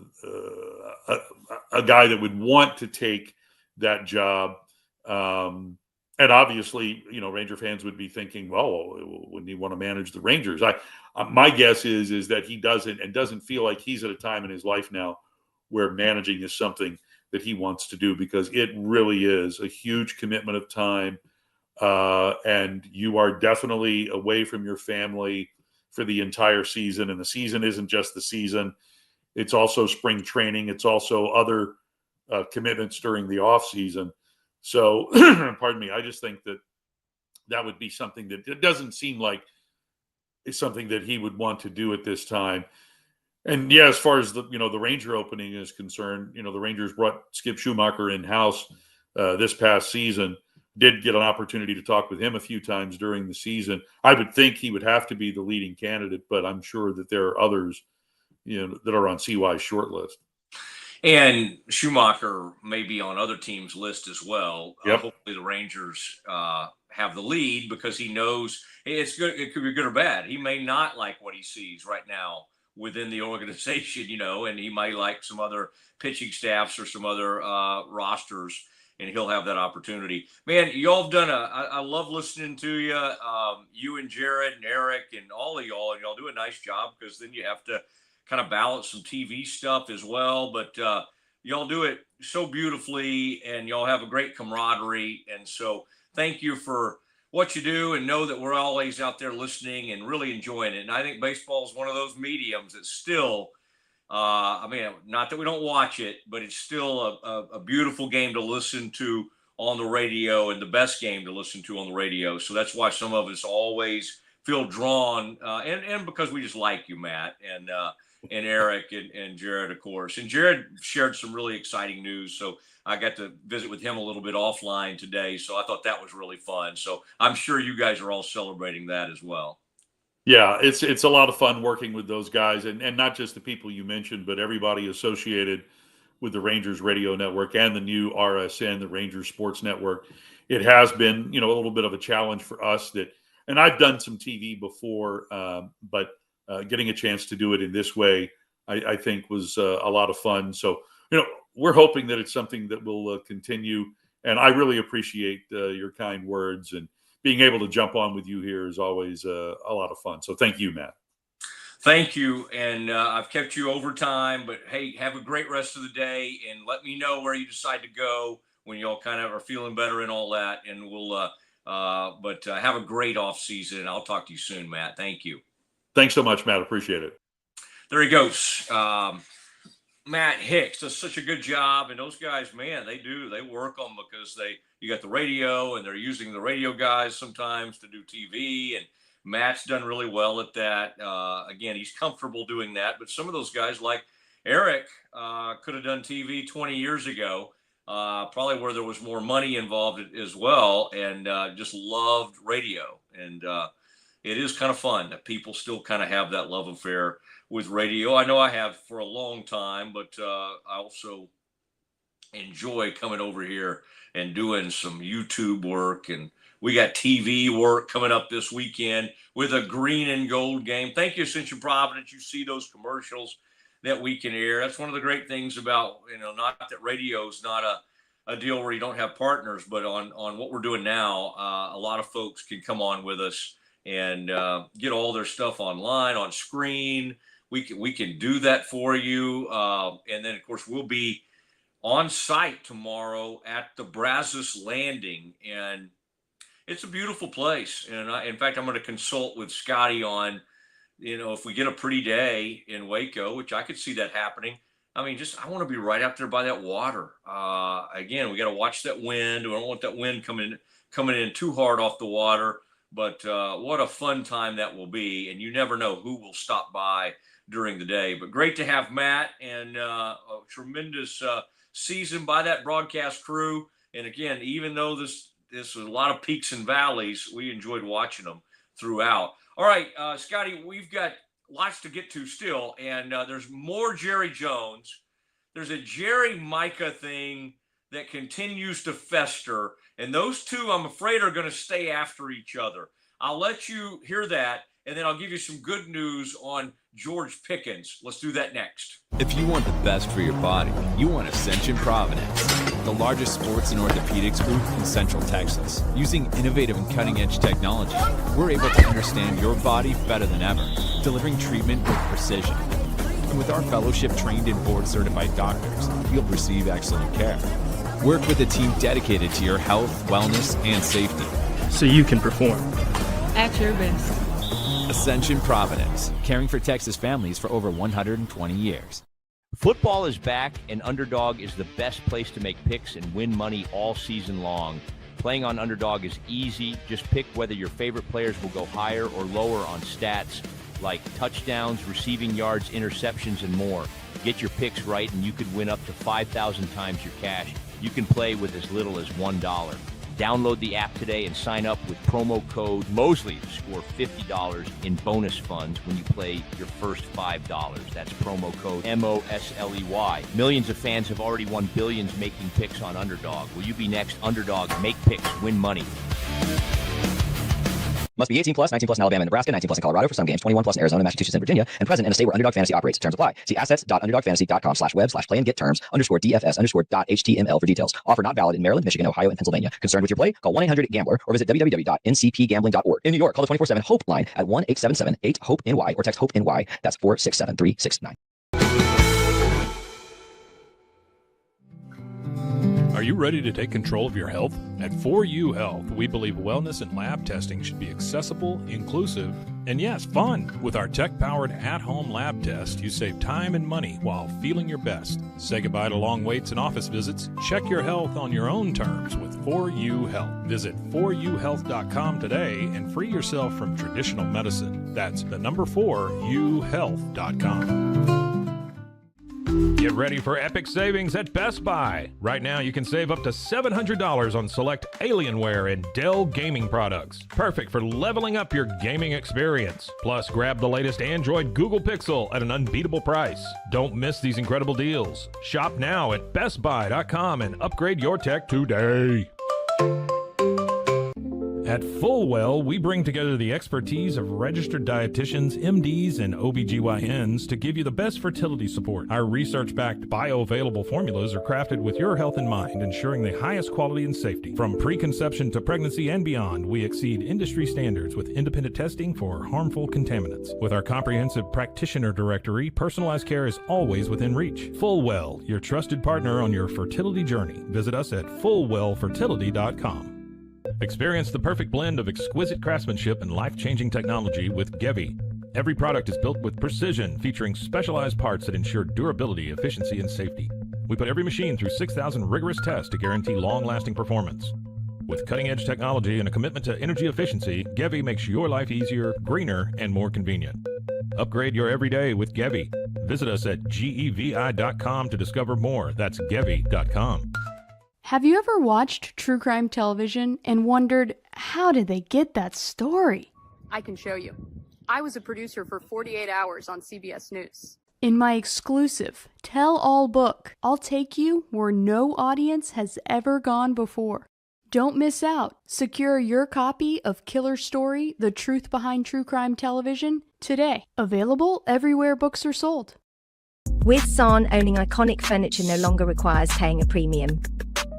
guy that would want to take that job. And obviously, Ranger fans would be thinking, well, wouldn't he want to manage the Rangers? My guess is that he doesn't feel like he's at a time in his life now where managing is something that he wants to do, because it really is a huge commitment of time, and you are definitely away from your family for the entire season. And the season isn't just the season. It's also spring training. It's also other commitments during the off season. So, pardon me, I just think that would be something that it doesn't seem like it's something that he would want to do at this time. And yeah, as far as the Ranger opening is concerned, the Rangers brought Skip Schumacher in-house this past season. Did get an opportunity to talk with him a few times during the season. I would think he would have to be the leading candidate, but I'm sure that there are others, that are on CY's short list. And Schumacher may be on other teams' list as well. Yep. Hopefully the Rangers have the lead because he knows it's good. It could be good or bad. He may not like what he sees right now within the organization, and he might like some other pitching staffs or some other rosters, and he'll have that opportunity. Man, y'all have done I love listening to you. You and Jared and Eric and all of y'all, and y'all do a nice job because then you have to kind of balance some TV stuff as well. But y'all do it so beautifully, and y'all have a great camaraderie. And so thank you for what you do, and know that we're always out there listening and really enjoying it. And I think baseball is one of those mediums that still, not that we don't watch it, but it's still a beautiful game to listen to on the radio, and the best game to listen to on the radio. So that's why some of us always feel drawn, and because we just like you, Matt, and Eric and Jared, of course. And Jared shared some really exciting news. So I got to visit with him a little bit offline today. So I thought that was really fun. So I'm sure you guys are all celebrating that as well. Yeah, it's a lot of fun working with those guys, and not just the people you mentioned, but everybody associated with the Rangers radio network and the new RSN, the Rangers Sports Network. It has been, a little bit of a challenge for us and I've done some TV before, but getting a chance to do it in this way, I think was a lot of fun. So, we're hoping that it's something that will continue. And I really appreciate your kind words, and being able to jump on with you here is always a lot of fun. So thank you, Matt. Thank you. And I've kept you over time, but hey, have a great rest of the day, and let me know where you decide to go when y'all kind of are feeling better and all that. And we'll, have a great off season. I'll talk to you soon, Matt. Thank you. Thanks so much, Matt. Appreciate it. There he goes. Matt Hicks does such a good job, and those guys, man, they work them because you got the radio, and they're using the radio guys sometimes to do TV, and Matt's done really well at that. Again, he's comfortable doing that, but some of those guys like Eric could have done TV 20 years ago, probably where there was more money involved as well, and just loved radio. And it is kind of fun that people still kind of have that love affair with radio. I know I have for a long time, but I also enjoy coming over here and doing some YouTube work. And we got TV work coming up this weekend with a green and gold game. Thank you, Ascension Providence. You see those commercials that we can air. That's one of the great things about, not that radio is not a deal where you don't have partners, but on what we're doing now, a lot of folks can come on with us and get all their stuff online, on screen. We can do that for you. And then, of course, we'll be on site tomorrow at the Brazos Landing. And it's a beautiful place. And in fact, I'm going to consult with Scotty on, if we get a pretty day in Waco, which I could see that happening. I mean, I want to be right out there by that water. Again, we got to watch that wind. We don't want that wind coming in too hard off the water. But what a fun time that will be. And you never know who will stop by during the day. But great to have Matt, and a tremendous season by that broadcast crew. And again, even though this was a lot of peaks and valleys, we enjoyed watching them throughout. All right, Scotty, we've got lots to get to still. And there's more Jerry Jones. There's a Jerry Micah thing that continues to fester. And those two, I'm afraid, are going to stay after each other. I'll let you hear that, and then I'll give you some good news on George Pickens. Let's do that next. If you want the best for your body, you want Ascension Providence, the largest sports and orthopedics group in Central Texas. Using innovative and cutting-edge technology, we're able to understand your body better than ever, delivering treatment with precision. And with our fellowship-trained and board-certified doctors, you'll receive excellent care. Work with a team dedicated to your health, wellness, and safety. so you can perform. At your best. Ascension Providence, caring for Texas families for over 120 years. Football is back, and Underdog is the best place to make picks and win money all season long. Playing on Underdog is easy. Just pick whether your favorite players will go higher or lower on stats like touchdowns, receiving yards, interceptions, and more. Get your picks right, and you could win up to 5,000 times your cash. You can play with as little as $1. Download the app today and sign up with promo code Mosley to score $50 in bonus funds when you play your first $5. That's promo code MOSLEY. Millions of fans have already won billions making picks on Underdog. Will you be next? Underdog, make picks, win money. Must be 18 plus, 19 plus in Alabama and Nebraska, 19 plus in Colorado for some games, 21 plus in Arizona, Massachusetts, and Virginia, and present in a state where Underdog Fantasy operates. Terms apply. See assets.underdogfantasy.com/web/play-and-get-terms_DFS_HTML for details. Offer not valid in Maryland, Michigan, Ohio, and Pennsylvania. Concerned with your play? Call 1-800-GAMBLER or visit www.ncpgambling.org. In New York, call the 24/7 HOPE line at 1-877-8-HOPE-NY or text HOPE-NY. That's 467-369. Are you ready to take control of your health? At 4U Health, we believe wellness and lab testing should be accessible, inclusive, and yes, fun. With our tech-powered at-home lab test, you save time and money while feeling your best. Say goodbye to long waits and office visits. Check your health on your own terms with 4U Health. Visit 4uhealth.com today and free yourself from traditional medicine. That's the number 4uhealth.com. Get ready for epic savings at Best Buy. Right now, you can save up to $700 on select Alienware and Dell gaming products. Perfect for leveling up your gaming experience. Plus, grab the latest Android Google Pixel at an unbeatable price. Don't miss these incredible deals. Shop now at bestbuy.com and upgrade your tech today. At Fullwell, we bring together the expertise of registered dietitians, MDs, and OBGYNs to give you the best fertility support. Our research-backed bioavailable formulas are crafted with your health in mind, ensuring the highest quality and safety. From preconception to pregnancy and beyond, we exceed industry standards with independent testing for harmful contaminants. With our comprehensive practitioner directory, personalized care is always within reach. Fullwell, your trusted partner on your fertility journey. Visit us at fullwellfertility.com. Experience the perfect blend of exquisite craftsmanship and life-changing technology with Gevi. Every product is built with precision, featuring specialized parts that ensure durability, efficiency, and safety. We put every machine through 6,000 rigorous tests to guarantee long-lasting performance. With cutting-edge technology and a commitment to energy efficiency, Gevi makes your life easier, greener, and more convenient. Upgrade your everyday with Gevi. Visit us at gevi.com to discover more. That's gevi.com. Have you ever watched true crime television and wondered, how did they get that story? I can show you. I was a producer for 48 Hours on CBS News. In my exclusive tell-all book, I'll take you where no audience has ever gone before. Don't miss out. Secure your copy of Killer Story, The Truth Behind True Crime Television today. Available everywhere books are sold. With San, owning iconic furniture no longer requires paying a premium.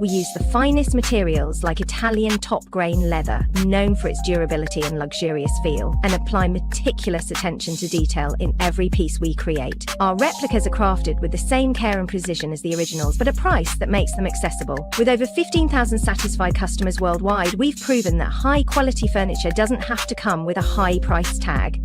We use the finest materials like Italian top-grain leather, known for its durability and luxurious feel, and apply meticulous attention to detail in every piece we create. Our replicas are crafted with the same care and precision as the originals, but a price that makes them accessible. With over 15,000 satisfied customers worldwide, we've proven that high-quality furniture doesn't have to come with a high price tag.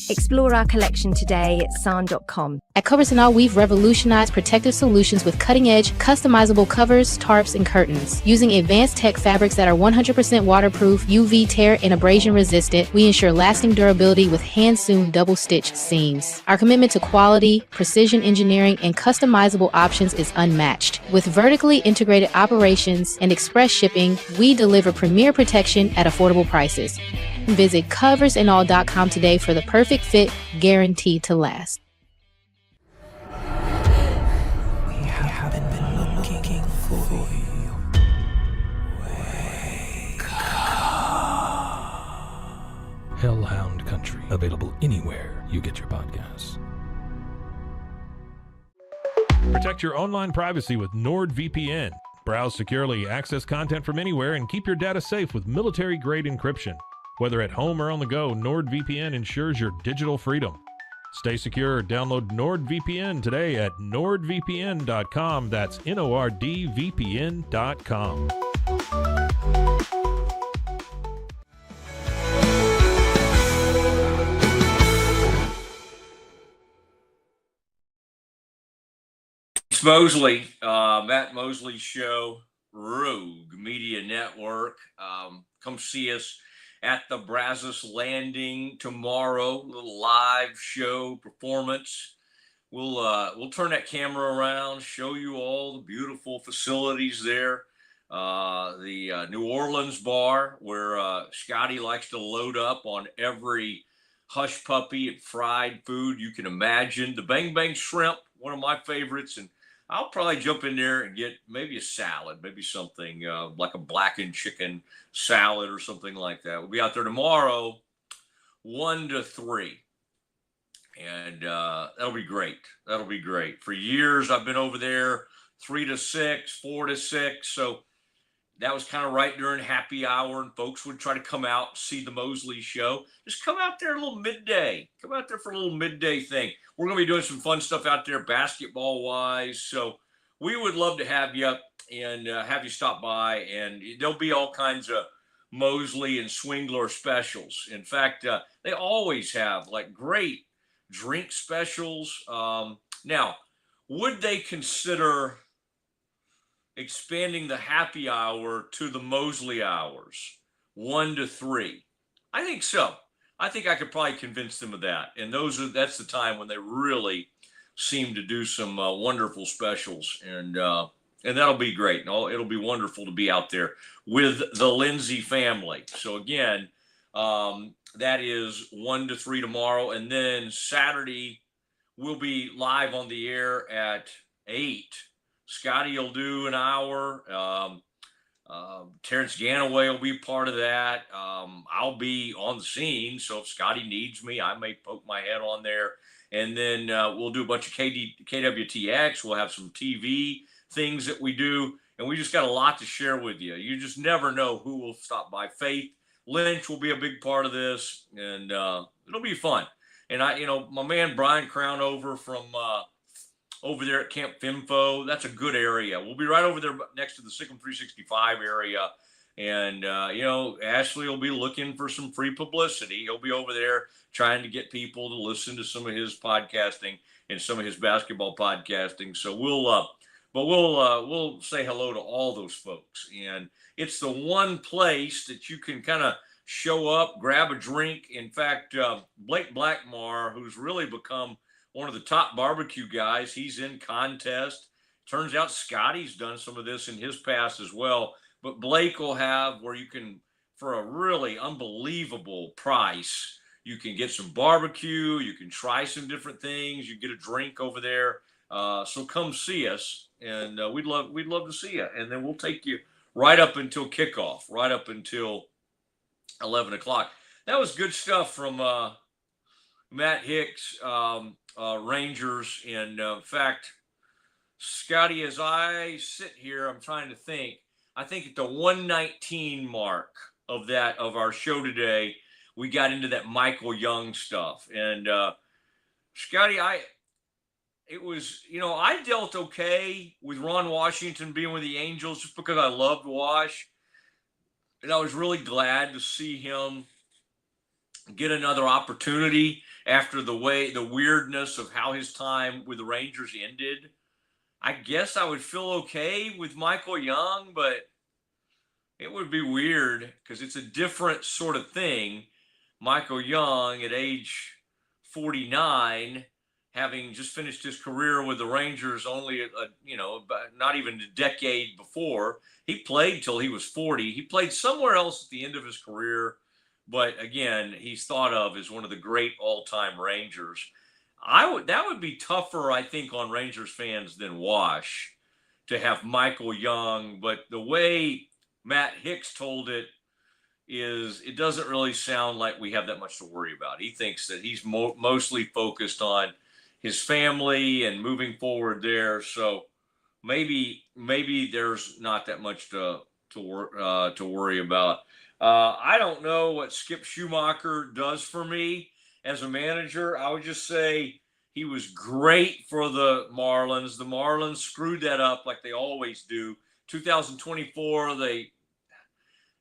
Explore our collection today at san.com. At Covers & All, we've revolutionized protective solutions with cutting-edge, customizable covers, tarps, and curtains. Using advanced tech fabrics that are 100% waterproof, UV tear, and abrasion resistant, we ensure lasting durability with hand-sewn double-stitch seams. Our commitment to quality, precision engineering, and customizable options is unmatched. With vertically integrated operations and express shipping, we deliver premier protection at affordable prices. Visit coversandall.com today for the perfect fit, guaranteed to last. We haven't been looking for you. Wake up. Hellhound Country, available anywhere you get your podcasts. Protect your online privacy with NordVPN. Browse securely, access content from anywhere, and keep your data safe with military-grade encryption. Whether at home or on the go, NordVPN ensures your digital freedom. Stay secure. Download NordVPN today at nordvpn.com. That's NORDVPN.com. Mosley, Matt Mosley Show, Rogue Media Network. Come see us at the Brazos Landing tomorrow. Little live show performance. We'll turn that camera around, show you all the beautiful facilities there. The New Orleans bar where Scotty likes to load up on every hush puppy and fried food you can imagine. The Bang Bang Shrimp, one of my favorites, and I'll probably jump in there and get maybe a salad, maybe something like a blackened chicken salad or something like that. We'll be out there tomorrow, 1 to 3. And that'll be great. That'll be great. For years, I've been over there 3 to 6, 4 to 6. So that was kind of right during happy hour, and folks would try to come out, see the Mosley Show. Just come out there a little midday. Come out there for a little midday thing. We're going to be doing some fun stuff out there basketball-wise. So we would love to have you and have you stop by. And there'll be all kinds of Mosley and Swingler specials. In fact, they always have like great drink specials. Now, would they consider expanding the happy hour to the Mosley hours, 1 to 3? I think so. I think I could probably convince them of that. And that's the time when they really seem to do some wonderful specials. And that'll be great. And it'll be wonderful to be out there with the Lindsay family. So again, that is 1 to 3 tomorrow. And then Saturday, we'll be live on the air at 8. Scotty will do an hour. Terrence Ganaway will be part of that. I'll be on the scene. So if Scotty needs me, I may poke my head on there. And then we'll do a bunch of KWTX. We'll have some TV things that we do. And we just got a lot to share with you. You just never know who will stop by. Faith Lynch will be a big part of this. And it'll be fun. And my man Brian Crown over there at Camp Fimfo, that's a good area. We'll be right over there next to the Sikkim 365 area. And, Ashley will be looking for some free publicity. He'll be over there trying to get people to listen to some of his podcasting and some of his basketball podcasting. So we'll say hello to all those folks. And it's the one place that you can kind of show up, grab a drink. In fact, Blake Blackmar, who's really become one of the top barbecue guys, he's in contest. Turns out Scotty's done some of this in his past as well. But Blake will have where you can, for a really unbelievable price, you can get some barbecue, you can try some different things, you get a drink over there. So come see us, and we'd love to see you. And then we'll take you right up until kickoff, right up until 11 o'clock. That was good stuff from Matt Hicks, Rangers. And in fact, Scotty, as I sit here, I'm trying to think. I think at the 119 mark of our show today, we got into that Michael Young stuff. And Scotty, I dealt okay with Ron Washington being with the Angels just because I loved Wash. And I was really glad to see him get another opportunity after the weirdness of how his time with the Rangers ended. I guess I would feel okay with Michael Young, but it would be weird because it's a different sort of thing. Michael Young at age 49, having just finished his career with the Rangers only, not even a decade before. He played till he was 40. He played somewhere else at the end of his career. But again, he's thought of as one of the great all-time Rangers. That would be tougher, I think, on Rangers fans than Wash to have Michael Young. But the way Matt Hicks told it doesn't really sound like we have that much to worry about. He thinks that he's mostly focused on his family and moving forward there. So maybe there's not that much to worry about. I don't know what Skip Schumacher does for me as a manager. I would just say he was great for the Marlins. The Marlins screwed that up like they always do. 2024, they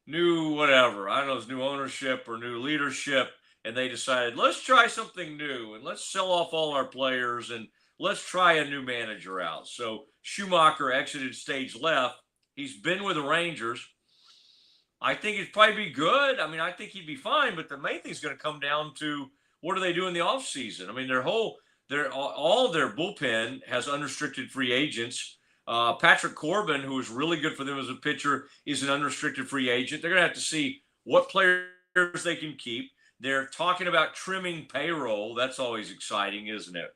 knew whatever. I don't know if it was new ownership or new leadership, and they decided, let's try something new and let's sell off all our players and let's try a new manager out. So Schumacher exited stage left. He's been with the Rangers. I think it'd probably be good. I mean, I think he'd be fine, but the main thing is going to come down to what do they do in the offseason? I mean, all their bullpen has unrestricted free agents. Patrick Corbin, who is really good for them as a pitcher, is an unrestricted free agent. They're going to have to see what players they can keep. They're talking about trimming payroll. That's always exciting, isn't it?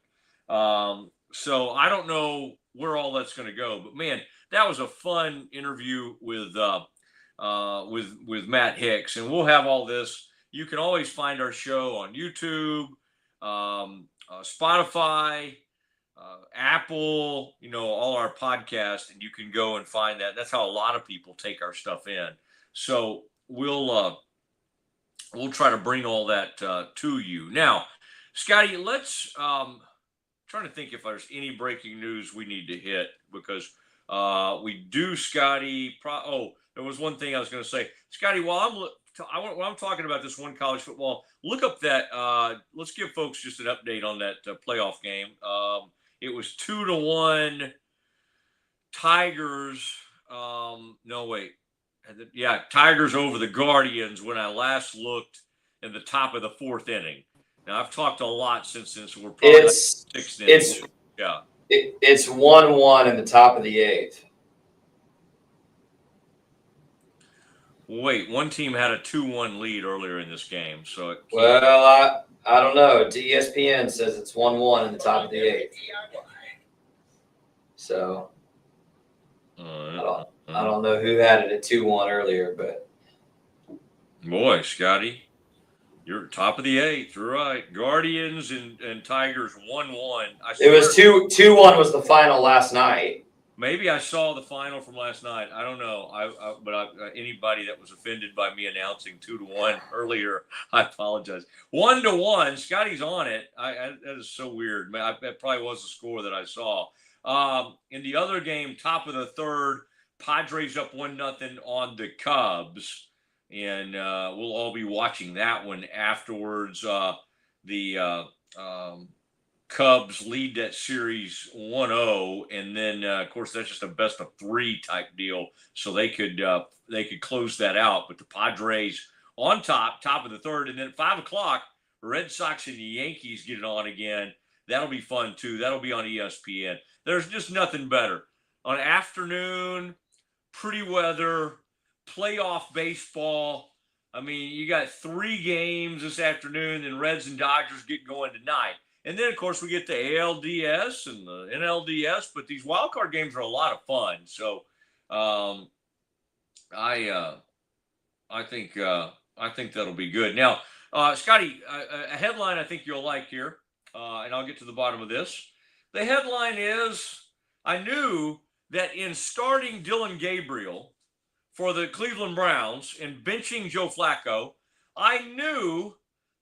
So I don't know where all that's going to go, but man, that was a fun interview with Matt Hicks, and we'll have all this. You can always find our show on YouTube, Spotify, Apple, all our podcasts, and you can go and find that. That's how a lot of people take our stuff in. So we'll try to bring all that to you. Now, Scotty, let's trying to think if there's any breaking news we need to hit, because we do, Scotty. There was one thing I was going to say, Scotty. While I'm talking about this one college football, look up that. Let's give folks just an update on that playoff game. It was 2-1 Tigers. No, wait. Yeah, Tigers over the Guardians when I last looked in the top of the fourth inning. Now, I've talked a lot since we're probably sixth inning. Yeah. It's 1-1 in the top of the eighth. Wait, one team had a 2-1 lead earlier in this game. So Well, I don't know. ESPN says it's 1-1 in the top of the eighth. So I don't know who had it at 2-1 earlier, but boy, Scotty, you're top of the eighth. You're right. Guardians and Tigers 1-1. It was 2-1 was the final last night. Maybe I saw the final from last night. I don't know. But anybody that was offended by me announcing 2-1 earlier, I apologize. 1-1. Scotty's on it. That is so weird. Man, that probably was the score that I saw. In the other game, top of the third, Padres up 1-0 on the Cubs, and we'll all be watching that one afterwards. The Cubs lead that series 1-0, and then of course that's just a best of three type deal, so they could close that out. But the Padres on top of the third, and then at 5:00, Red Sox and the Yankees get it on again. That'll be fun too. That'll be on ESPN. There's just nothing better on afternoon, pretty weather, playoff baseball. I mean, you got 3 games this afternoon, and Reds and Dodgers get going tonight. And then, of course, we get the ALDS and the NLDS, but these wild card games are a lot of fun. So, I think that'll be good. Now, Scotty, a headline I think you'll like here, and I'll get to the bottom of this. The headline is, I knew that in starting Dylan Gabriel for the Cleveland Browns and benching Joe Flacco, I knew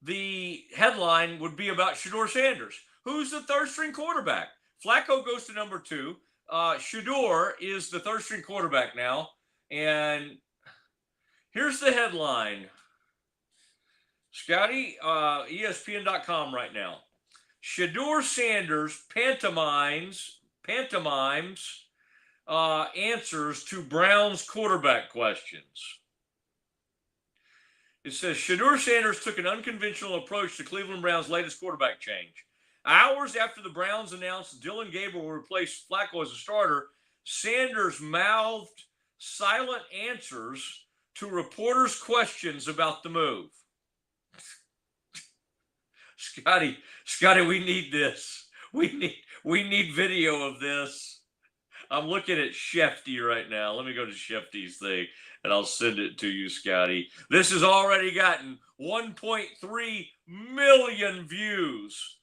the headline would be about Shedeur Sanders, who's the third-string quarterback. Flacco goes to number 2. Shedeur is the third-string quarterback now. And here's the headline. Scotty, ESPN.com right now. Shedeur Sanders pantomimes answers to Browns quarterback questions. It says Shedeur Sanders took an unconventional approach to Cleveland Browns' latest quarterback change. Hours after the Browns announced Dylan Gabriel will replace Flacco as a starter, Sanders mouthed silent answers to reporters' questions about the move. Scotty, we need this. We need video of this. I'm looking at Shefty right now. Let me go to Shefty's thing, and I'll send it to you, Scotty. This has already gotten 1.3 million views.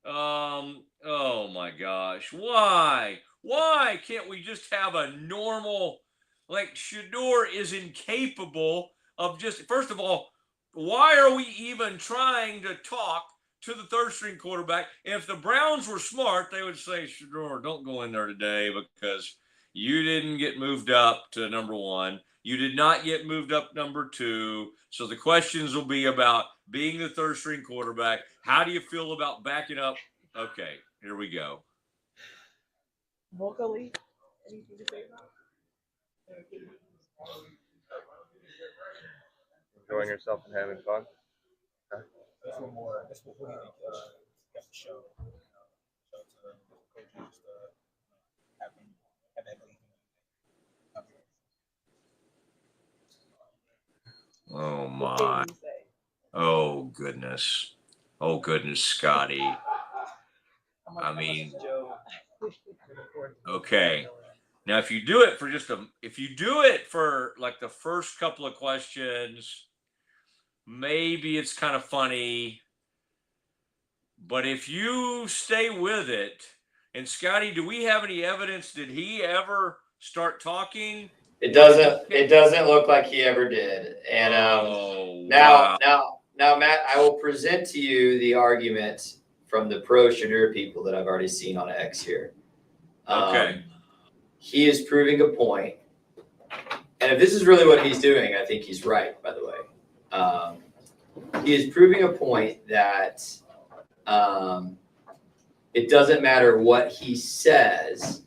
Oh my gosh. Why? Why can't we just have a normal, like Shedeur is incapable of just, first of all, why are we even trying to talk to the third-string quarterback? If the Browns were smart, they would say, Shedeur, don't go in there today because you didn't get moved up to number 1. You did not get moved up number 2. So the questions will be about being the third-string quarterback. How do you feel about backing up? Okay, here we go. Vocally. Enjoying yourself and having fun. Okay. Oh my. Oh goodness. Oh goodness, Scotty. I mean, okay. Now, if you do it for like the first couple of questions, maybe it's kind of funny. But if you stay with it, and Scotty, do we have any evidence? Did he ever start talking? It doesn't look like he ever did. And now, Matt, I will present to you the argument from the pro Shadur people that I've already seen on X here. Okay. He is proving a point. And if this is really what he's doing, I think he's right, by the way. He is proving a point that it doesn't matter what he says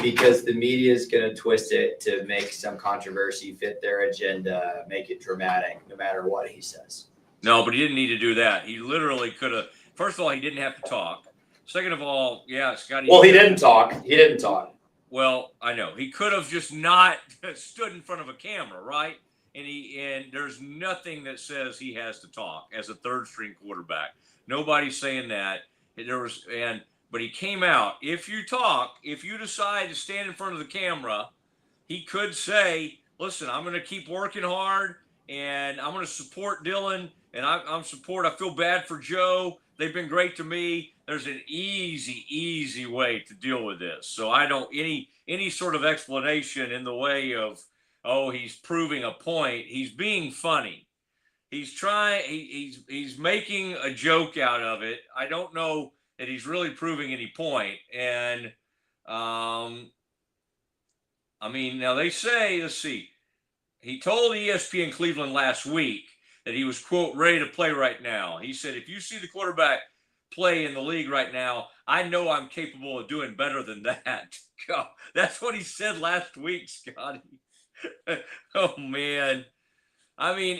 because the media is going to twist it to make some controversy fit their agenda, make it dramatic, no matter what he says. No, but he didn't need to do that. He literally could have. First of all, he didn't have to talk. Second of all, yeah, Scotty. Well, he didn't talk. Well, I know he could have just not stood in front of a camera, right? And there's nothing that says he has to talk as a third string quarterback. Nobody's saying that. But he came out. If you decide to stand in front of the camera, he could say, listen, I'm going to keep working hard and I'm going to support Dylan and I feel bad for Joe. They've been great to me. There's an easy way to deal with this. So I don't, any sort of explanation in the way of, oh, he's proving a point. He's being funny. He's making a joke out of it. I don't know that he's really proving any point. And, I mean, now they say, let's see, he told ESPN Cleveland last week that he was, quote, ready to play right now. He said, if you see the quarterback play in the league right now, I know I'm capable of doing better than that. God, that's what he said last week, Scotty. Oh, man. I mean,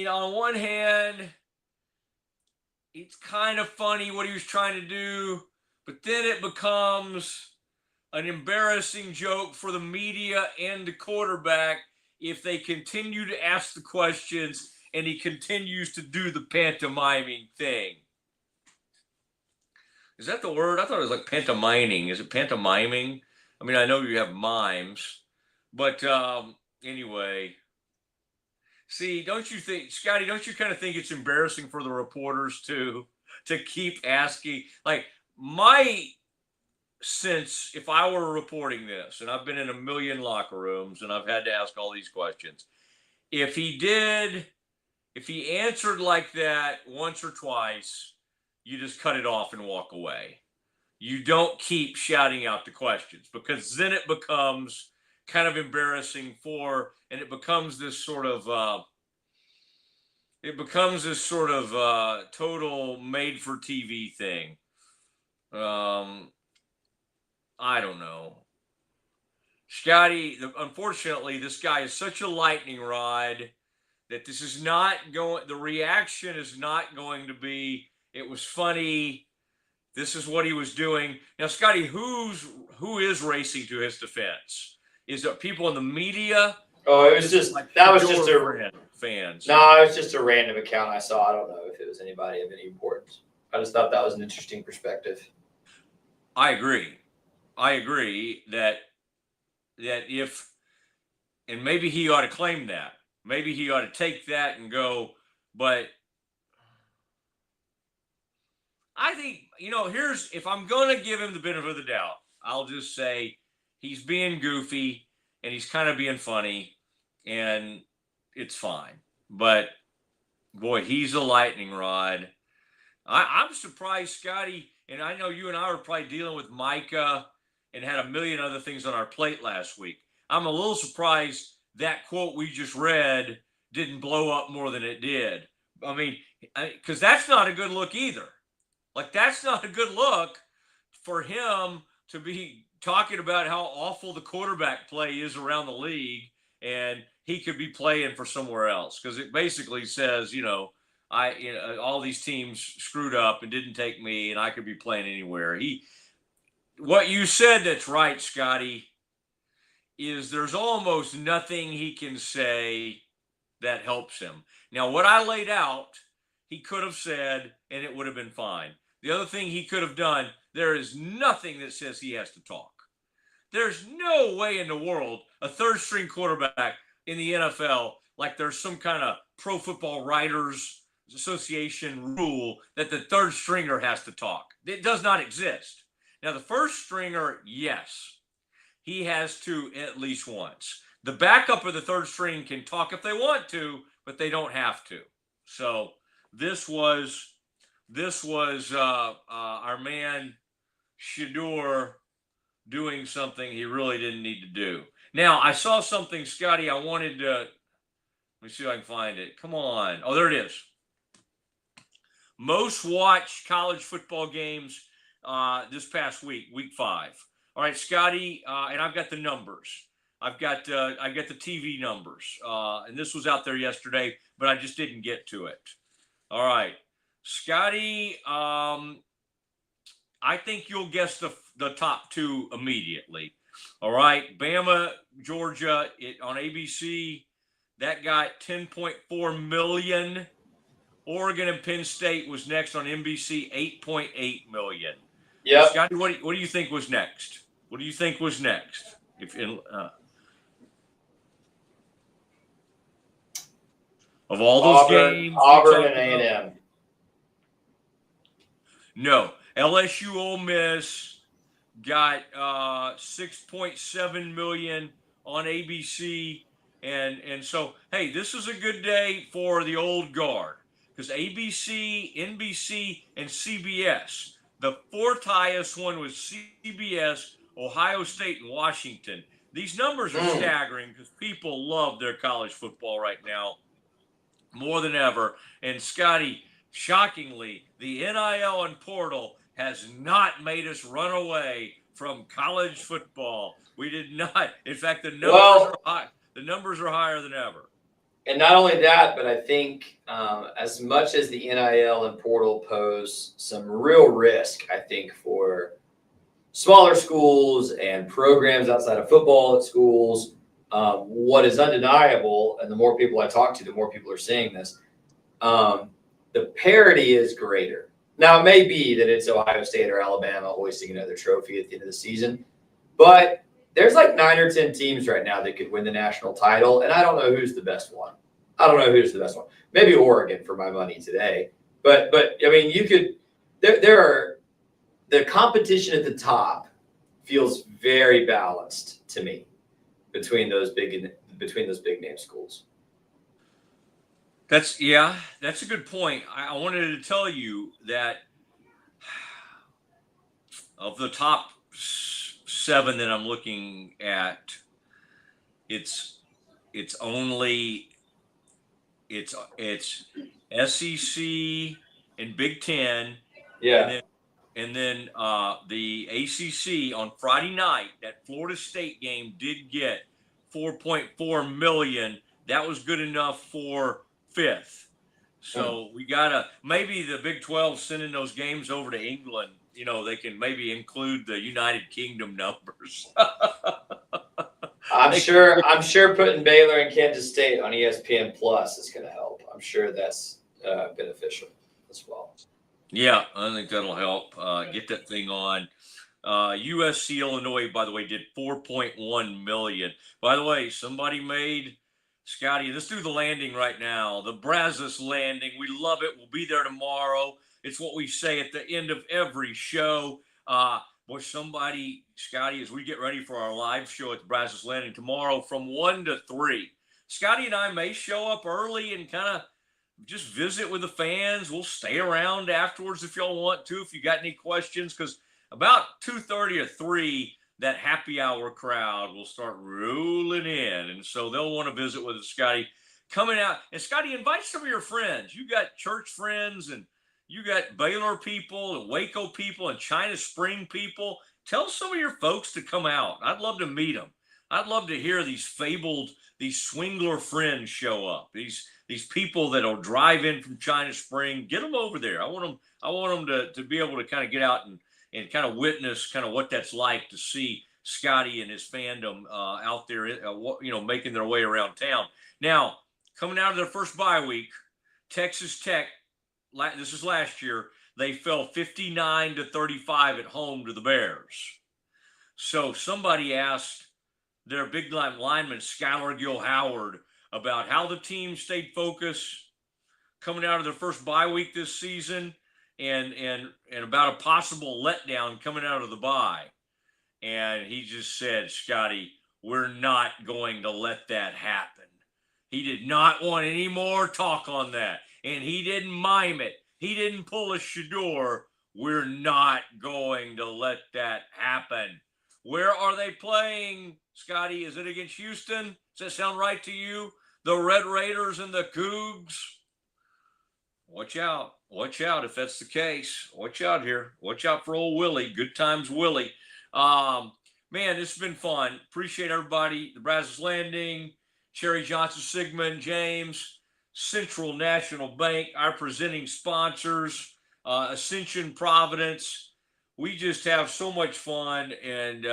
on one hand, it's kind of funny what he was trying to do, but then it becomes an embarrassing joke for the media and the quarterback if they continue to ask the questions and he continues to do the pantomiming thing. Is that the word? I thought it was like pantomiming. Is it pantomiming? I mean, I know you have mimes, but anyway. See, don't you think, Scotty, don't you kind of think it's embarrassing for the reporters to keep asking? Like, my sense, if I were reporting this, and I've been in a million locker rooms and I've had to ask all these questions, if he answered like that once or twice, you just cut it off and walk away. You don't keep shouting out the questions because then it becomes kind of embarrassing and it becomes this sort of total made for TV thing. I don't know. Scotty, unfortunately, this guy is such a lightning rod that the reaction is not going to be, it was funny. This is what he was doing. Now, Scotty, who is racing to his defense? Is it people in the media? Oh, it was just like that was just fans. No, it was just a random account I saw. I don't know if it was anybody of any importance. I just thought that was an interesting perspective. I agree that if, and maybe he ought to claim that. Maybe he ought to take that and go, but I think, if I'm going to give him the benefit of the doubt, I'll just say he's being goofy and he's kind of being funny and it's fine. But boy, he's a lightning rod. I'm surprised, Scotty, and I know you and I were probably dealing with Micah and had a million other things on our plate last week. I'm a little surprised that quote we just read didn't blow up more than it did. I mean, because that's not a good look either. Like, that's not a good look for him to be talking about how awful the quarterback play is around the league, and he could be playing for somewhere else, because it basically says, all these teams screwed up and didn't take me, and I could be playing anywhere. What you said that's right, Scotty, is there's almost nothing he can say that helps him. Now, what I laid out, he could have said, and it would have been fine. The other thing he could have done, there is nothing that says he has to talk. There's no way in the world a third-string quarterback in the NFL, like there's some kind of Pro Football Writers Association rule that the third stringer has to talk. It does not exist. Now, the first stringer, yes, he has to at least once. The backup of the third string can talk if they want to, but they don't have to. So this was our man Shador doing something he really didn't need to do. Now, I saw something, Scotty, I wanted to, let me see if I can find it. Come on. Oh, there it is. Most watched college football games this past week, week 5. All right, Scotty, and I've got the numbers. I've got the TV numbers, and this was out there yesterday, but I just didn't get to it. All right, Scotty, I think you'll guess the top 2 immediately. All right, Bama, Georgia, on ABC, that got 10.4 million. Oregon and Penn State was next on NBC, 8.8 million. Yeah, Scotty, what do you think was next? What do you think was next? Of all those games, Auburn and A&M. No, LSU Ole Miss got 6.7 million on ABC, and so hey, this is a good day for the old guard, because ABC, NBC, and CBS. The 4th highest one was CBS, Ohio State, and Washington. These numbers are staggering because people love their college football right now more than ever. And Scotty, shockingly, the NIL and portal has not made us run away from college football. We did not. In fact, the numbers are high. The numbers are higher than ever. And not only that, but I think as much as the NIL and portal pose some real risk, I think, for smaller schools and programs outside of football at schools, what is undeniable, and the more people I talk to, the more people are saying this, the parity is greater. Now, it may be that it's Ohio State or Alabama hoisting another trophy at the end of the season, but there's like 9 or 10 teams right now that could win the national title, and I don't know who's the best one. Maybe Oregon for my money today. But I mean, you could the competition at the top feels very balanced to me between those big name schools. That's a good point. I wanted to tell you that of the top 7 that I'm looking at, it's SEC and Big Ten, and then the ACC on Friday night. That Florida State game did get 4.4 million. That was good enough for 5th. So we gotta, maybe the Big 12 sending those games over to England. They can maybe include the United Kingdom numbers. I'm sure putting Baylor and Kansas State on ESPN Plus is going to help. I'm sure that's beneficial as well. Yeah, I think that'll help get that thing on. USC Illinois, by the way, did 4.1 million. By the way, somebody made, Scotty, let's do the landing right now. The Brazos landing. We love it. We'll be there tomorrow. It's what we say at the end of every show. Somebody, Scotty, as we get ready for our live show at the Brazos Landing tomorrow from 1 to 3, Scotty and I may show up early and kind of just visit with the fans. We'll stay around afterwards if y'all want to, if you got any questions, because about 2:30 or 3, that happy hour crowd will start rolling in. And so they'll want to visit with us, Scotty, coming out. And Scotty, invite some of your friends. You got church friends and You got Baylor people and Waco people and China Spring people. Tell some of your folks to come out. I'd love to meet them. I'd love to hear these swingler friends show up. These people that'll drive in from China Spring. Get them over there. I want them to be able to kind of get out and kind of witness kind of what that's like to see Scotty and his fandom out there, making their way around town. Now, coming out of their first bye week, Texas Tech, this is last year, they fell 59-35 at home to the Bears. So somebody asked their big lineman, Skylar Gill-Howard, about how the team stayed focused coming out of their first bye week this season and about a possible letdown coming out of the bye. And he just said, Scotty, we're not going to let that happen. He did not want any more talk on that. And he didn't mime it. He didn't pull a Shador. We're not going to let that happen. Where are they playing, Scotty? Is it against Houston? Does that sound right to you? The Red Raiders and the Cougs? Watch out. Watch out if that's the case. Watch out here. Watch out for old Willie. Good times, Willie. Man, this has been fun. Appreciate everybody. The Brazos Landing, Cherry Johnson, Sigmund, James, Central National Bank, our presenting sponsors, Ascension Providence. We just have so much fun, and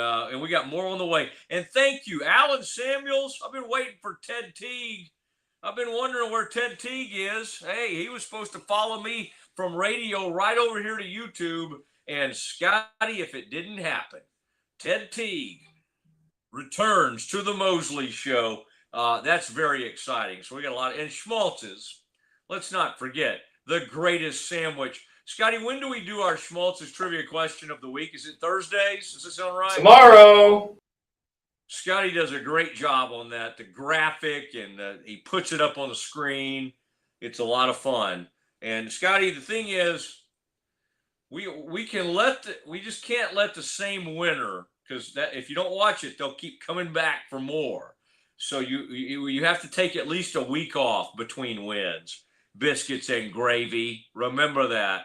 we got more on the way. And thank you, Alan Samuels. I've been waiting for Ted Teague. I've been wondering where Ted Teague is. Hey, he was supposed to follow me from radio right over here to YouTube. And Scotty, if it didn't happen, Ted Teague returns to the Mosley Show. That's very exciting. So we got a lot. And Schmaltz's, let's not forget, the greatest sandwich. Scotty, when do we do our Schmaltz's trivia question of the week? Is it Thursdays? Does that sound right? Tomorrow. Scotty does a great job on that. The graphic, and he puts it up on the screen. It's a lot of fun. And Scotty, the thing is, we just can't let the same winner, because that if you don't watch it, they'll keep coming back for more. So you have to take at least a week off between wins. Biscuits and gravy. Remember that.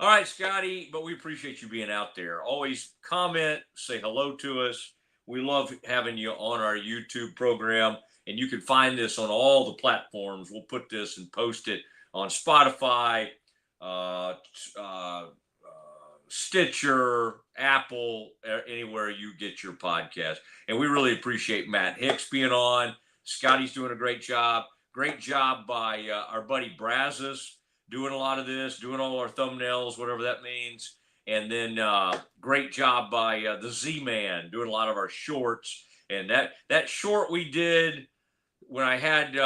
All right, Scotty, but we appreciate you being out there. Always comment, say hello to us. We love having you on our YouTube program, and you can find this on all the platforms. We'll put this and post it on Spotify, Stitcher, Apple, anywhere you get your podcast. And we really appreciate Matt Hicks being on. Scotty's doing a great job. Great job by our buddy Brazos doing a lot of this, doing all our thumbnails, whatever that means. And then great job by the Z-Man doing a lot of our shorts. And that short we did when I had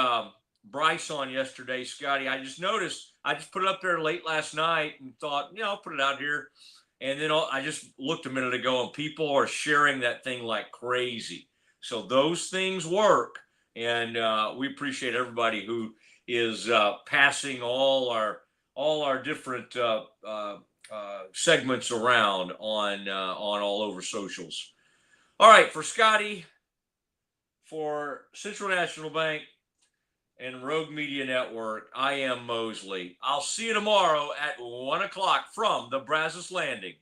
Bryce on yesterday, Scotty, I just noticed, I just put it up there late last night and thought, I'll put it out here. And then I just looked a minute ago and people are sharing that thing like crazy. So those things work. And we appreciate everybody who is passing all our different segments around on all over socials. All right, for Scotty, for Central National Bank and Rogue Media Network, I am Mosley. I'll see you tomorrow at 1 o'clock from the Brazos Landing.